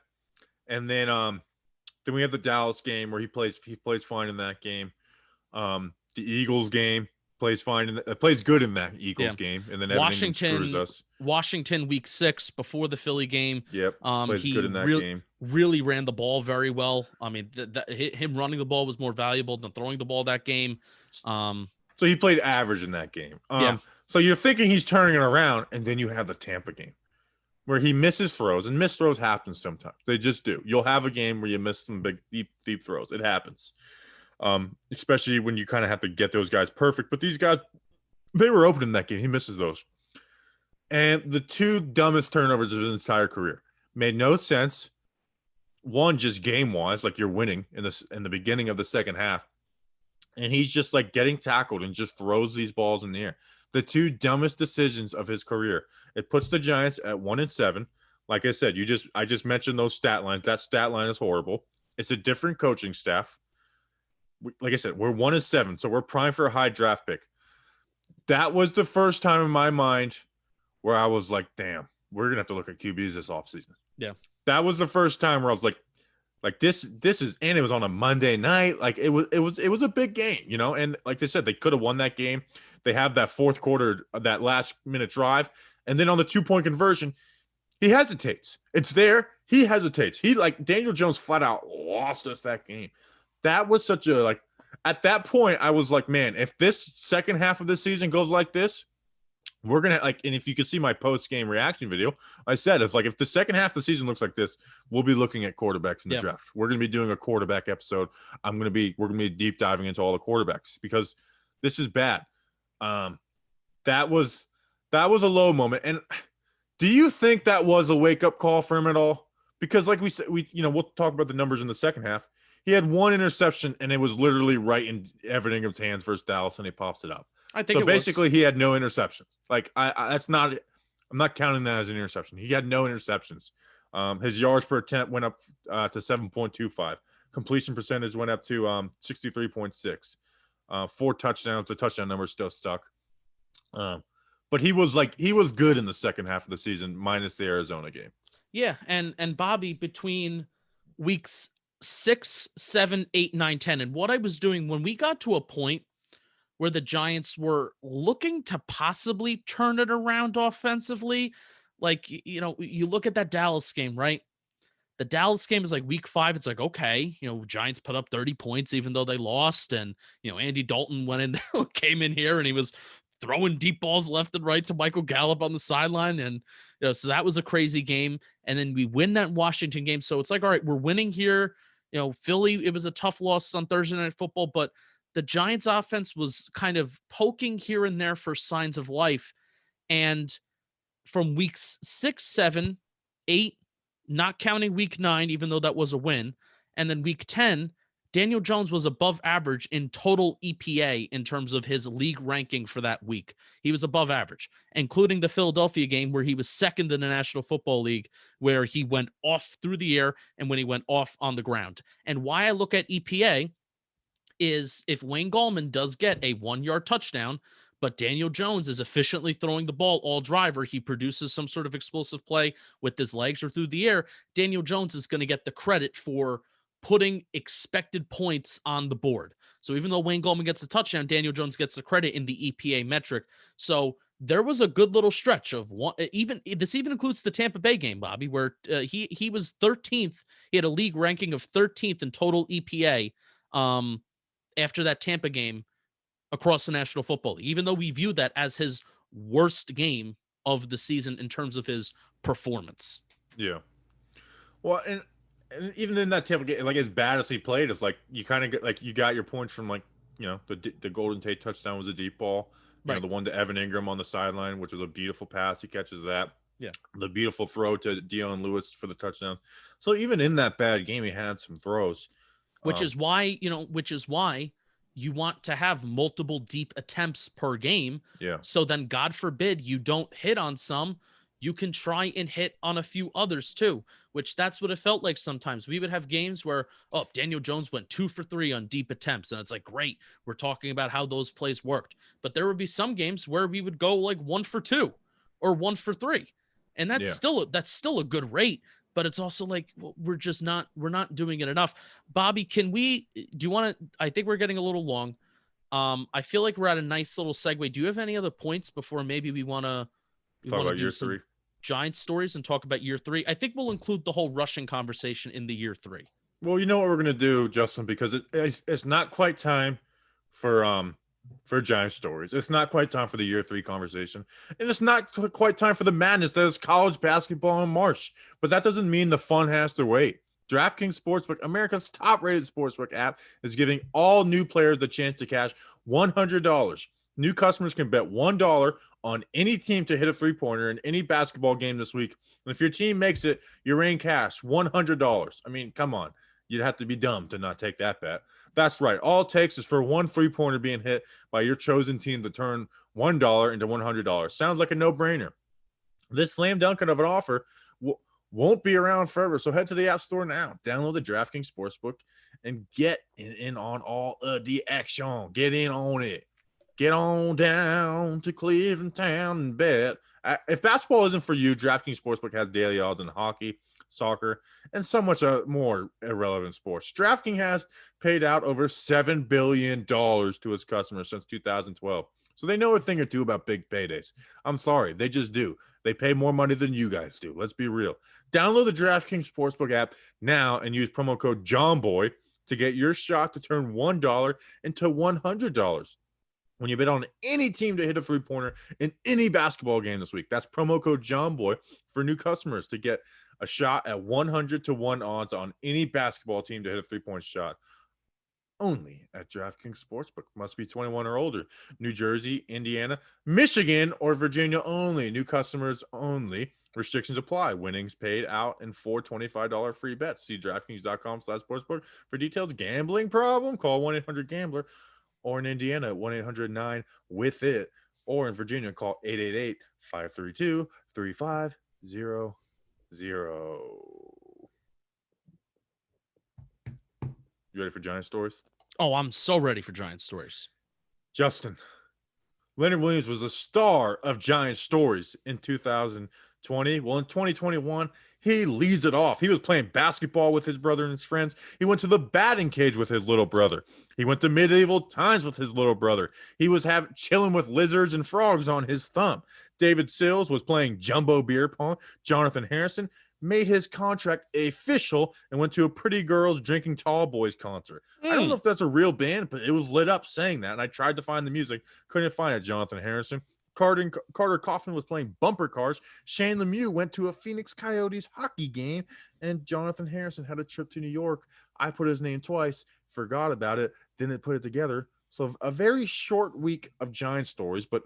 And then we have the Dallas game where he plays fine in that game. The Eagles game plays good in that Eagles game. And then Washington screws us. Washington week 6 before the Philly game. Yep. Plays good in that game. Really ran the ball very well. I mean, him running the ball was more valuable than throwing the ball that game. So he played average in that game. So you're thinking he's turning it around, and then you have the Tampa game where he misses throws, and missed throws happen sometimes. They just do. You'll have a game where you miss some big, deep throws. It happens, especially when you kind of have to get those guys perfect. But these guys, they were open in that game. He misses those. And the 2 dumbest turnovers of his entire career made no sense. One, just game-wise, like, you're winning in the beginning of the second half, and he's just, like, getting tackled and just throws these balls in the air. The 2 dumbest decisions of his career. It puts the Giants at 1-7. Like I said, I just mentioned those stat lines. That stat line is horrible. It's a different coaching staff. Like I said, we're 1-7, so we're primed for a high draft pick. That was the first time in my mind where I was like, damn, we're going to have to look at QBs this offseason. Yeah. That was the first time where I was like this is, and it was on a Monday night. Like it was a big game, you know? And like they said, they could have won that game. They have that fourth quarter, that last minute drive. And then on the 2-point conversion, he hesitates. It's there. He hesitates. Daniel Jones flat out lost us that game. That was such a, like, at that point, I was like, man, if this second half of the season goes like this, we're going to, like, and if you could see my post-game reaction video, I said, it's like, if the second half of the season looks like this, we'll be looking at quarterbacks in the draft. We're going to be doing a quarterback episode. We're going to be deep diving into all the quarterbacks because this is bad. That was a low moment. And do you think that was a wake-up call for him at all? Because like we said, we'll talk about the numbers in the second half. He had one interception, and it was literally right in Evan Ingram's hands versus Dallas, and he pops it up. I think so. Basically, he had no interceptions. Like I'm not counting that as an interception. He had no interceptions. His yards per attempt went up to 7.25. Completion percentage went up to 63.6. 4 touchdowns. The touchdown number still stuck. But he was good in the second half of the season, minus the Arizona game. Yeah, and Bobby, between weeks 6, 7, 8, 9, 10, and what I was doing when we got to a point where the Giants were looking to possibly turn it around offensively, like, you look at that Dallas game, right? The Dallas game is like week 5. It's like, okay, Giants put up 30 points even though they lost, and Andy Dalton came in here and he was throwing deep balls left and right to Michael Gallup on the sideline. And, so that was a crazy game. And then we win that Washington game. So it's like, all right, we're winning here. Philly, it was a tough loss on Thursday Night Football, but the Giants offense was kind of poking here and there for signs of life. And from weeks 6, 7, 8, not counting week 9, even though that was a win, and then week 10, Daniel Jones was above average in total EPA in terms of his league ranking for that week. He was above average, including the Philadelphia game where he was second in the National Football League, where he went off through the air and when he went off on the ground. And why I look at EPA is if Wayne Gallman does get a 1-yard touchdown, but Daniel Jones is efficiently throwing the ball all driver, he produces some sort of explosive play with his legs or through the air, Daniel Jones is going to get the credit for putting expected points on the board. So even though Wayne Gallman gets a touchdown, Daniel Jones gets the credit in the EPA metric. So there was a good little stretch of one. This even includes the Tampa Bay game, Bobby, where he was 13th. He had a league ranking of 13th in total EPA after that Tampa game across the National Football League, even though we viewed that as his worst game of the season in terms of his performance. Yeah. Well, and even in that Tampa game, like as bad as he played, it's like you kind of get like you got your points from the Golden Tate touchdown was a deep ball, right? The one to Evan Ingram on the sideline, which was a beautiful pass. He catches that. Yeah. The beautiful throw to Dion Lewis for the touchdown. So even in that bad game, he had some throws, which is why you want to have multiple deep attempts per game. Yeah. So then, God forbid, you don't hit on some. You can try and hit on a few others too, which that's what it felt like sometimes. We would have games where, Daniel Jones went 2 for 3 on deep attempts. And it's like, great, we're talking about how those plays worked. But there would be some games where we would go like 1 for 2 or 1 for 3. And that's still a good rate. But it's also like, we're not doing it enough. Bobby, I think we're getting a little long. I feel like we're at a nice little segue. Do you have any other points before maybe we want to talk about year 3? Giant stories and talk about year 3. I think we'll include the whole rushing conversation in the year 3. Well, you know what we're going to do, Justin, because it's not quite time for Giant stories. It's not quite time for the year 3 conversation. And it's not quite time for the madness that is college basketball in March. But that doesn't mean the fun has to wait. DraftKings Sportsbook, America's top-rated sportsbook app, is giving all new players the chance to cash $100. New customers can bet $1 on any team to hit a three-pointer in any basketball game this week. And if your team makes it, you're in cash, $100. I mean, come on. You'd have to be dumb to not take that bet. That's right. All it takes is for one three-pointer being hit by your chosen team to turn $1 into $100. Sounds like a no-brainer. This slam dunk of an offer won't be around forever, so head to the App Store now. Download the DraftKings Sportsbook and get in on all of the action. Get in on it. Get on down to Cleveland Town and bet. If basketball isn't for you, DraftKings Sportsbook has daily odds in hockey, soccer, and so much more irrelevant sports. DraftKings has paid out over $7 billion to its customers since 2012. So they know a thing or two about big paydays. I'm sorry, they just do. They pay more money than you guys do. Let's be real. Download the DraftKings Sportsbook app now and use promo code JOHNBOY to get your shot to turn $1 into $100 when you bet on any team to hit a three-pointer in any basketball game this week. That's promo code JOHNBOY for new customers to get a shot at 100 to 1 odds on any basketball team to hit a three-point shot. Only at DraftKings Sportsbook. Must be 21 or older. New Jersey, Indiana, Michigan, or Virginia only. New customers only. Restrictions apply. Winnings paid out in four $25 free bets. See DraftKings.com/sportsbook for details. Gambling problem? Call 1-800-GAMBLER. Or in Indiana, 1-800-9-WITH-IT. Or in Virginia, call 888-532-3500. You ready for Giant Stories? Oh, I'm so ready for Giant Stories. Justin, Leonard Williams was the star of Giant Stories in 2020. Well, in 2021, he leads it off. He was playing basketball with his brother and his friends. He went to the batting cage with his little brother. He went to medieval times with his little brother. He was chilling with lizards and frogs on his thumb. David Sills was playing jumbo beer pong. Jonathan Harrison made his contract official and went to a Pretty Girls Drinking Tall Boys concert. I don't know if that's a real band, but it was lit up saying that. And I tried to find the music. Couldn't find it, Jonathan Harrison. Carter Kaufman was playing bumper cars. Shane Lemieux went to a Phoenix Coyotes hockey game. And Jonathan Harrison had a trip to New York. I put his name twice, forgot about it, didn't put it together. So a very short week of Giant Stories. But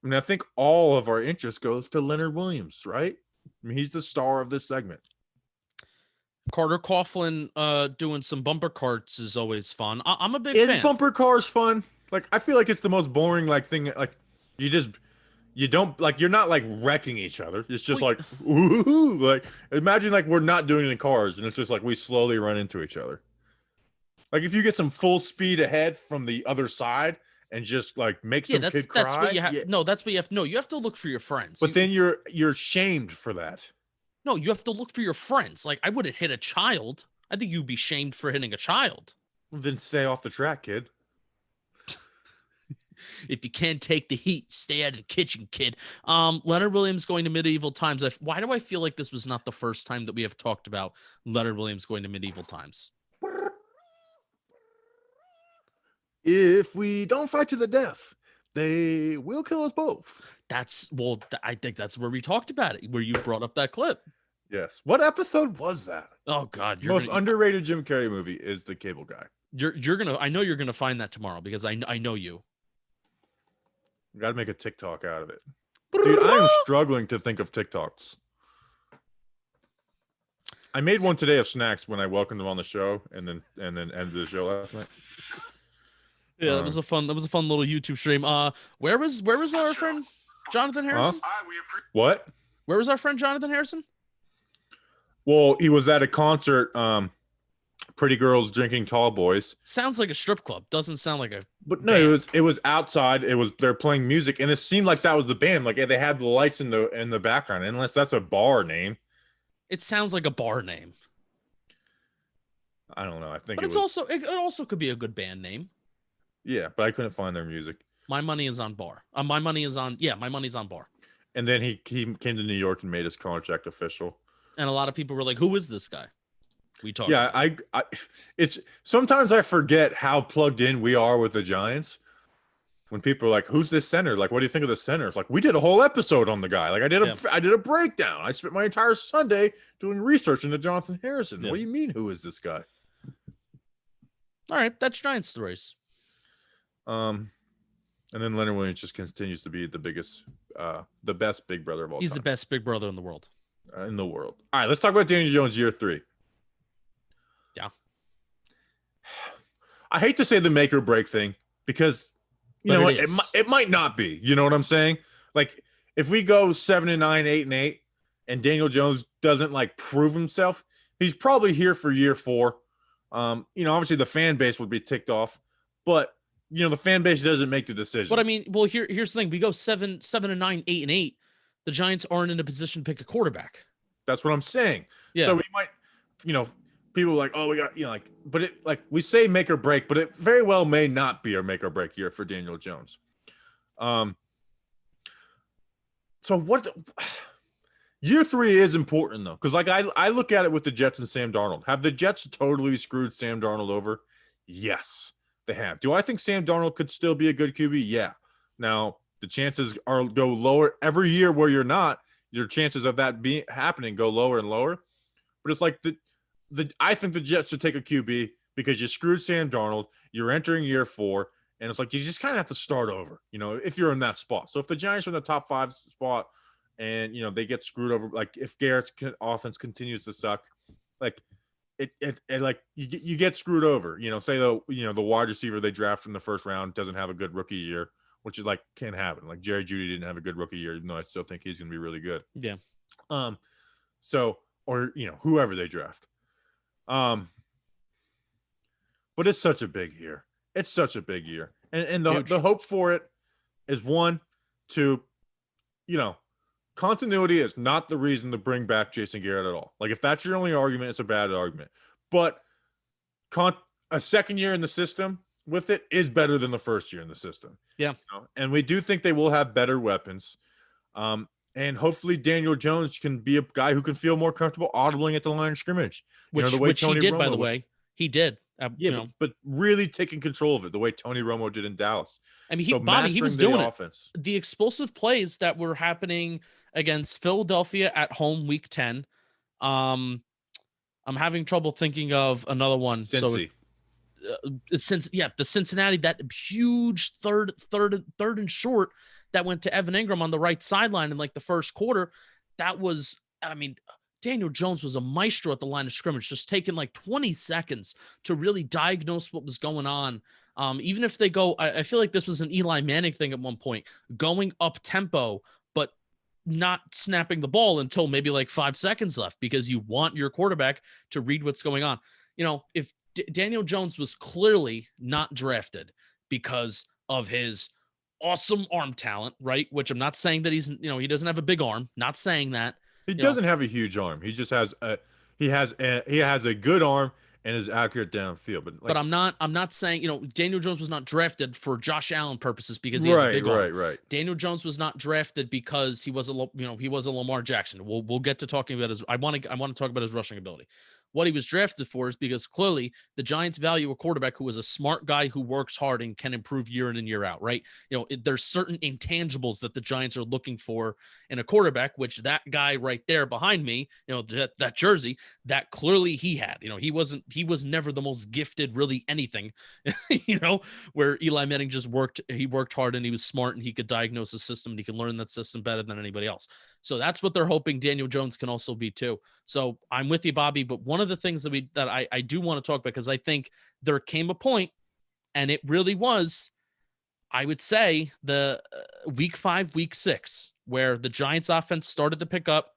I mean, I think all of our interest goes to Leonard Williams, right? I mean, he's the star of this segment. Carter Coughlin doing some bumper carts is always fun. I'm a big fan. Is bumper cars fun? Like, I feel like it's the most boring thing. Like, you don't you're not wrecking each other. It's just ooh, like imagine we're not doing it in cars and it's just we slowly run into each other. Like if you get some full speed ahead from the other side and just make some kid cry. That's what you have. Yeah. No, that's what you have. No, you have to look for your friends. But then you're shamed for that. No, you have to look for your friends. Like I wouldn't hit a child. I think you'd be shamed for hitting a child. Well, then stay off the track, kid. If you can't take the heat, stay out of the kitchen, kid. Leonard Williams going to medieval times. Why do I feel like this was not the first time that we have talked about Leonard Williams going to medieval times? If we don't fight to the death, they will kill us both. I think that's where we talked about it, where you brought up that clip. Yes. What episode was that? Oh God. Most underrated Jim Carrey movie is The Cable Guy. I know you're gonna find that tomorrow because I know you. Got to make a TikTok out of it. Dude, I am struggling to think of TikToks. I made one today of snacks when I welcomed them on the show and then ended the show last night. Yeah, that was a fun little YouTube stream. Where was our friend Jonathan Harrison? What? Where was our friend Jonathan Harrison? Well, he was at a concert, Pretty Girls Drinking Tall Boys. Sounds like a strip club. Doesn't sound like a But no, band. It was outside. They're playing music and it seemed like that was the band. Like they had the lights in the background, unless that's a bar name. It sounds like a bar name. I don't know. I think but it also could be a good band name. Yeah, but I couldn't find their music. My money is on bar. My money's on bar. And then he came to New York and made his contract official. And a lot of people were like, "Who is this guy?" We talked. Yeah, it's sometimes I forget how plugged in we are with the Giants. When people are like, "Who's this center?" Like, what do you think of the center? It's like we did a whole episode on the guy. Like, I did a breakdown. I spent my entire Sunday doing research into Jonathan Harrison. Yeah. What do you mean? Who is this guy? All right, that's Giant Stories. And then Leonard Williams just continues to be the best big brother of all time. He's the best big brother in the world. All right, let's talk about Daniel Jones year 3. Yeah. I hate to say the make or break thing because you know what, it might not be. You know what I'm saying? Like if we go 7-9, 8-8, and Daniel Jones doesn't prove himself, he's probably here for year 4. Obviously the fan base would be ticked off, but the fan base doesn't make the decisions. But I mean, well, here's the thing: we go 7-9, 8-8. The Giants aren't in a position to pick a quarterback. That's what I'm saying. Yeah. So we might, people are like, oh, we got, but it, like we say make or break, but it very well may not be a make or break year for Daniel Jones. So year 3 is important though, because like I look at it with the Jets and Sam Darnold. Have the Jets totally screwed Sam Darnold over? Yes, they have. Do I think Sam Darnold could still be a good QB? Yeah. Now the chances go lower every year where you're not. Your chances of that being happening go lower and lower. But it's like I think the Jets should take a QB because you screwed Sam Darnold. You're entering year 4, and it's like you just kind of have to start over, if you're in that spot. So if the Giants are in the top 5 spot and, they get screwed over, like if Garrett's offense continues to suck, like it like you get screwed over. Say the wide receiver they draft in the first round doesn't have a good rookie year, which is like can happen. Like Jerry Jeudy didn't have a good rookie year, even though I still think he's going to be really good. Yeah. So, or, whoever they draft. But it's such a big year. It's such a big year. And the hope for it is continuity is not the reason to bring back Jason Garrett at all. Like if that's your only argument, it's a bad argument. But a second year in the system with it is better than the first year in the system. Yeah. And we do think they will have better weapons. And hopefully Daniel Jones can be a guy who can feel more comfortable audibling at the line of scrimmage. Which he did, by the way. He did. But really taking control of it the way Tony Romo did in Dallas. I mean, Bobby, he was doing offense. The explosive plays that were happening against Philadelphia at home week 10. I'm having trouble thinking of another one. Cincy. The Cincinnati, that huge third and short that went to Evan Ingram on the right sideline in like the first quarter. That was, Daniel Jones was a maestro at the line of scrimmage, just taking like 20 seconds to really diagnose what was going on. Even if they go, I feel like this was an Eli Manning thing at one point, going up tempo, but not snapping the ball until maybe like 5 seconds left because you want your quarterback to read what's going on. If Daniel Jones was clearly not drafted because of his awesome arm talent, right? Which I'm not saying that he doesn't have a big arm, not saying that. He doesn't have a huge arm. He just has he has a good arm and is accurate downfield. But I'm not saying, Daniel Jones was not drafted for Josh Allen purposes because he has a big arm. Right. Daniel Jones was not drafted because he was a Lamar Jackson. We'll get to talking about I want to talk about his rushing ability. What he was drafted for is because clearly the Giants value a quarterback who is a smart guy who works hard and can improve year in and year out, right? There's certain intangibles that the Giants are looking for in a quarterback, which that guy right there behind me, that jersey, that clearly he had. He was never the most gifted, really anything, where Eli Manning just worked hard and he was smart and he could diagnose the system and he could learn that system better than anybody else. So that's what they're hoping Daniel Jones can also be too. So I'm with you, Bobby. But one of the things that I do want to talk about, because I think there came a point, and it really was, I would say, the week 5, week 6, where the Giants offense started to pick up,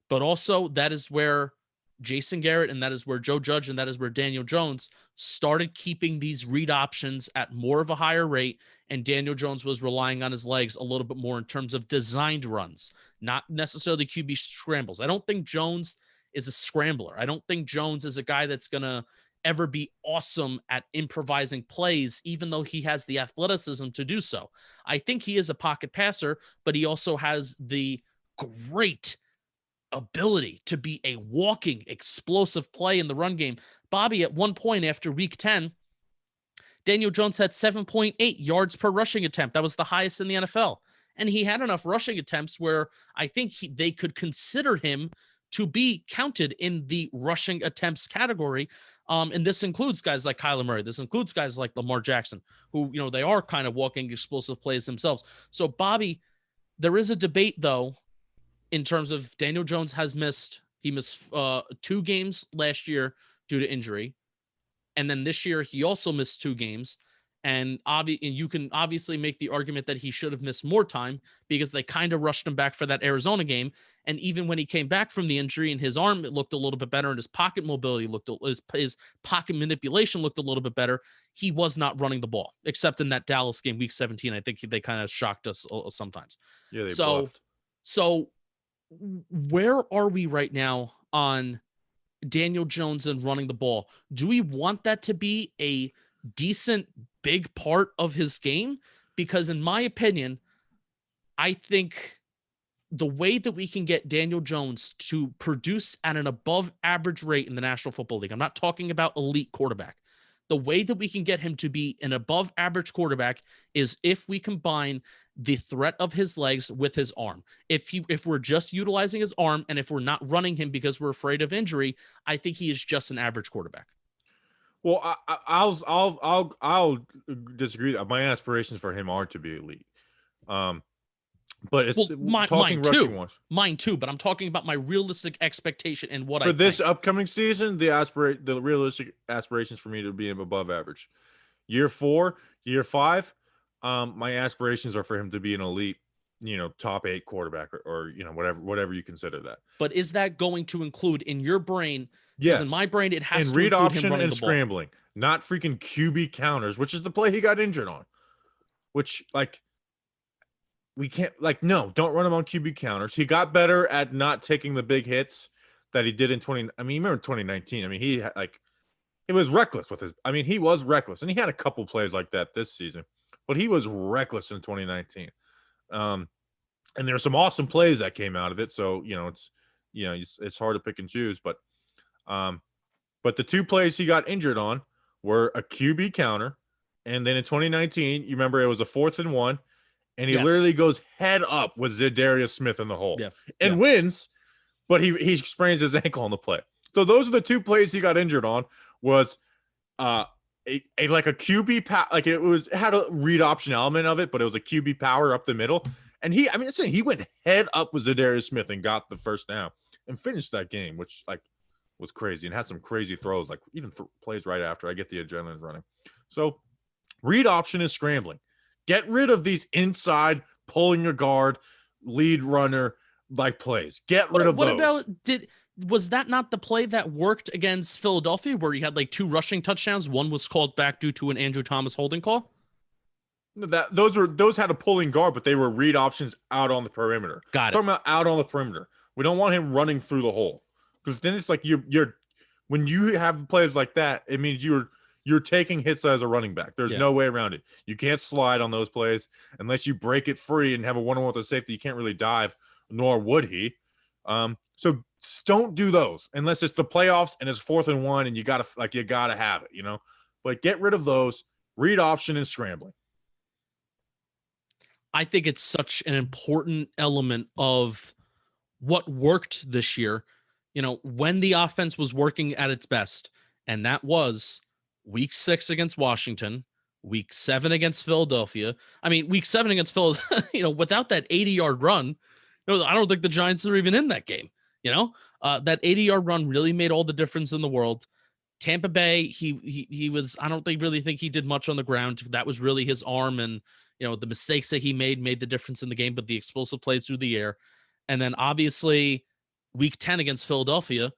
but also that is where Jason Garrett and that is where Joe Judge and that is where Daniel Jones started keeping these read options at more of a higher rate. And Daniel Jones was relying on his legs a little bit more in terms of designed runs, not necessarily QB scrambles. I don't think Jones is a scrambler. I don't think Jones is a guy that's going to ever be awesome at improvising plays, even though he has the athleticism to do so. I think he is a pocket passer, but he also has the great ability to be a walking explosive play in the run game. Bobby, at one point after week 10, Daniel Jones had 7.8 yards per rushing attempt. That was the highest in the NFL. And he had enough rushing attempts where I think they could consider him to be counted in the rushing attempts category. And this includes guys like Kyler Murray. This includes guys like Lamar Jackson, who, they are kind of walking explosive plays themselves. So, Bobby, there is a debate, though, in terms of Daniel Jones missed 2 games last year due to injury. And then this year, he also missed 2 games. And you can obviously make the argument that he should have missed more time because they kind of rushed him back for that Arizona game. And even when he came back from the injury and his arm looked a little bit better and his pocket mobility his pocket manipulation looked a little bit better, he was not running the ball, except in that Dallas game, week 17. I think they kind of shocked us sometimes. Yeah, they bluffed. So where are we right now on Daniel Jones and running the ball? Do we want that to be a decent big part of his game? Because in my opinion, I think the way that we can get Daniel Jones to produce at an above average rate in the National Football League, I'm not talking about elite quarterback. The way that we can get him to be an above average quarterback is if we combine the threat of his legs with his arm. If we're just utilizing his arm and if we're not running him because we're afraid of injury, I think he is just an average quarterback. Well, I'll disagree. My aspirations for him are to be elite. But it's mine too. But I'm talking about my realistic expectation and what for this upcoming season. The realistic aspirations for me to be above average. Year 4, year 5, my aspirations are for him to be an elite, top 8 quarterback or whatever you consider that. But is that going to include in your brain? Yes. In my brain, it has to read include option him running and the scrambling, not freaking QB counters, which is the play he got injured on. Which we can't no, don't run him on QB counters. He got better at not taking the big hits that he did in remember 2019. I mean, he it was reckless with his. I mean, he was reckless, and he had a couple plays like that this season, but he was reckless in 2019. And there's some awesome plays that came out of it. So it's hard to pick and choose, but the 2 plays he got injured on were a QB counter, and then in 2019, you remember it was a 4th and 1, and he literally goes head up with Zadarius Smith in the hole and wins, but he sprains his ankle on the play. So those are the 2 plays he got injured on. Was a QB it had a read option element of it, but it was a QB power up the middle, and he went head up with Zadarius Smith and got the first down and finished that game, which was crazy, and had some crazy throws, even plays right after. I get the adrenaline's running. So read option is scrambling. Get rid of these inside pulling your guard, lead runner plays. Get rid of those. What about was that not the play that worked against Philadelphia where you had 2 rushing touchdowns? One was called back due to an Andrew Thomas holding call. Those had a pulling guard, but they were read options out on the perimeter. Got it. Talking about out on the perimeter. We don't want him running through the hole, because then it's you're when you have plays like that, it means you're taking hits as a running back. There's no way around it. You can't slide on those plays unless you break it free and have a one-on-one with a safety. You can't really dive, nor would he. So don't do those unless it's the playoffs and it's 4th and 1 and you gotta have it, But get rid of those. Read option and scrambling. I think it's such an important element of what worked this year. When the offense was working at its best, and that was week 6 against Washington, week 7 against Philadelphia. I mean, week 7 against Philadelphia, without that 80-yard run, I don't think the Giants are even in that game. That 80-yard run really made all the difference in the world. Tampa Bay, he was, I don't really think he did much on the ground. That was really his arm and, the mistakes that he made the difference in the game, but the explosive plays through the air. And then obviously week 10 against Philadelphia,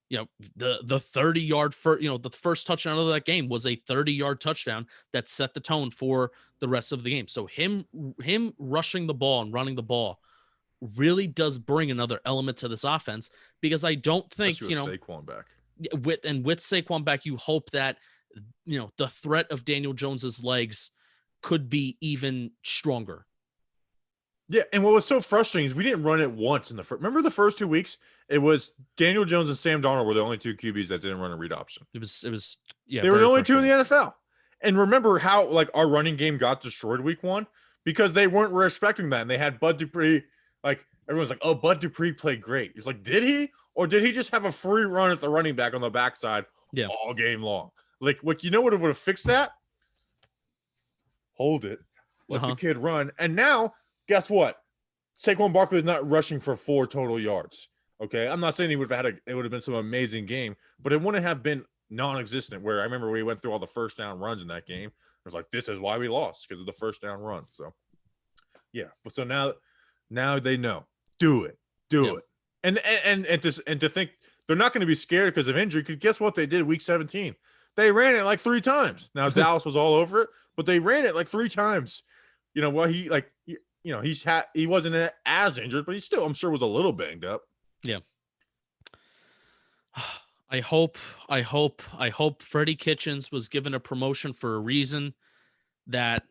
the 30-yard the first touchdown of that game was a 30-yard touchdown that set the tone for the rest of the game. So him rushing the ball and running the ball really does bring another element to this offense, because I don't think, Saquon back. With Saquon back, you hope that, the threat of Daniel Jones's legs could be even stronger. Yeah, and what was so frustrating is we didn't run it once in the first. Remember the first 2 weeks? It was Daniel Jones and Sam Darnold were the only 2 QBs that didn't run a read option. It was yeah. They were the only 2 in the NFL. And remember how our running game got destroyed week 1 because they weren't respecting that, and they had Bud Dupree. Everyone's like, "Oh, Bud Dupree played great." He's like, "Did he? Or did he just have a free run at the running back on the backside all game long?" What would have fixed that? Hold it. Let the kid run. And now, guess what? Saquon Barkley is not rushing for 4 total yards. Okay? I'm not saying it would have been some amazing game, but it wouldn't have been non-existent, where I remember we went through all the first down runs in that game. It's like, this is why we lost, because of the first down run. So yeah, but so now they know. Do it. And to think they're not going to be scared because of injury, because guess what they did week 17? They ran it like 3 times. Now Dallas was all over it, but they ran it like 3 times. Well, he wasn't as injured, but he still, I'm sure, was a little banged up. Yeah. I hope Freddie Kitchens was given a promotion for a reason, that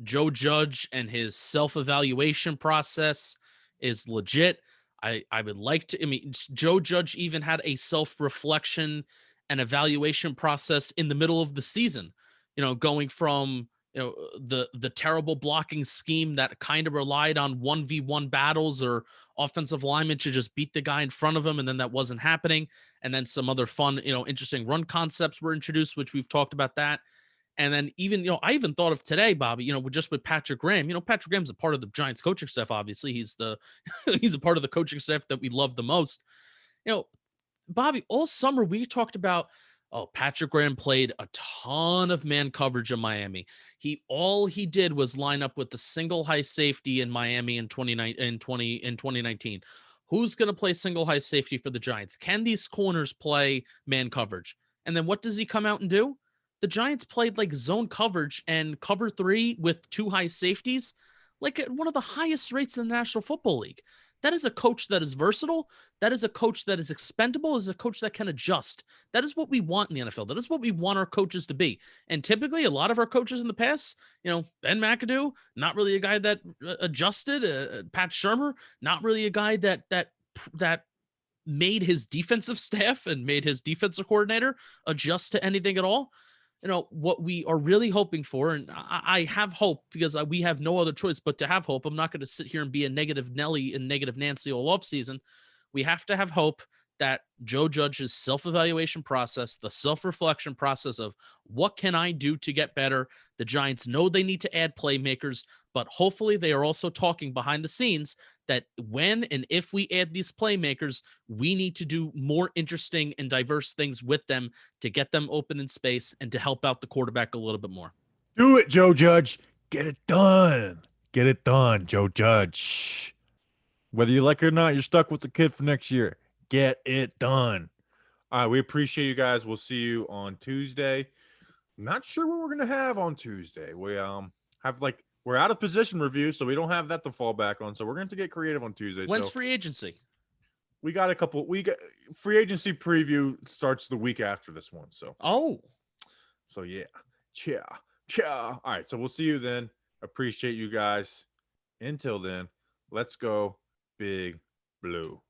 Joe Judge and his self-evaluation process is legit. I would like to, I mean, Joe Judge even had a self-reflection and evaluation process in the middle of the season, going from, the terrible blocking scheme that kind of relied on 1v1 battles or offensive linemen to just beat the guy in front of him, and then that wasn't happening. And then some other fun, interesting run concepts were introduced, which we've talked about that. And then even, I even thought of today, Bobby, with Patrick Graham. Patrick Graham's a part of the Giants coaching staff. Obviously, he's he's a part of the coaching staff that we love the most. Bobby, all summer we talked about, Patrick Graham played a ton of man coverage in Miami. All he did was line up with the single high safety in Miami in 2019. Who's going to play single high safety for the Giants? Can these corners play man coverage? And then what does he come out and do? The Giants played like zone coverage and cover 3 with 2 high safeties, like at one of the highest rates in the National Football League. That is a coach that is versatile. That is a coach that is expendable. Is a coach that can adjust. That is what we want in the NFL. That is what we want our coaches to be. And typically, a lot of our coaches in the past, Ben McAdoo, not really a guy that adjusted. Pat Shurmur, not really a guy that made his defensive staff and made his defensive coordinator adjust to anything at all. What we are really hoping for, and I have hope because we have no other choice but to have hope. I'm not going to sit here and be a negative Nelly and negative Nancy all offseason. We have to have hope that Joe Judge's self-evaluation process, the self-reflection process of what can I do to get better? The Giants know they need to add playmakers, but hopefully they are also talking behind the scenes that when and if we add these playmakers, we need to do more interesting and diverse things with them to get them open in space and to help out the quarterback a little bit more. Do it, Joe Judge. Get it done. Get it done, Joe Judge. Whether you like it or not, you're stuck with the kid for next year. Get it done. All right, we appreciate you guys. We'll see you on Tuesday. Not sure what we're gonna have on Tuesday. We have we're out of position review, so we don't have that to fall back on. So we're going to get creative on Tuesday. When's free agency? We got free agency preview starts the week after this one. So yeah. All right, so we'll see you then. Appreciate you guys. Until then, let's go Big Blue.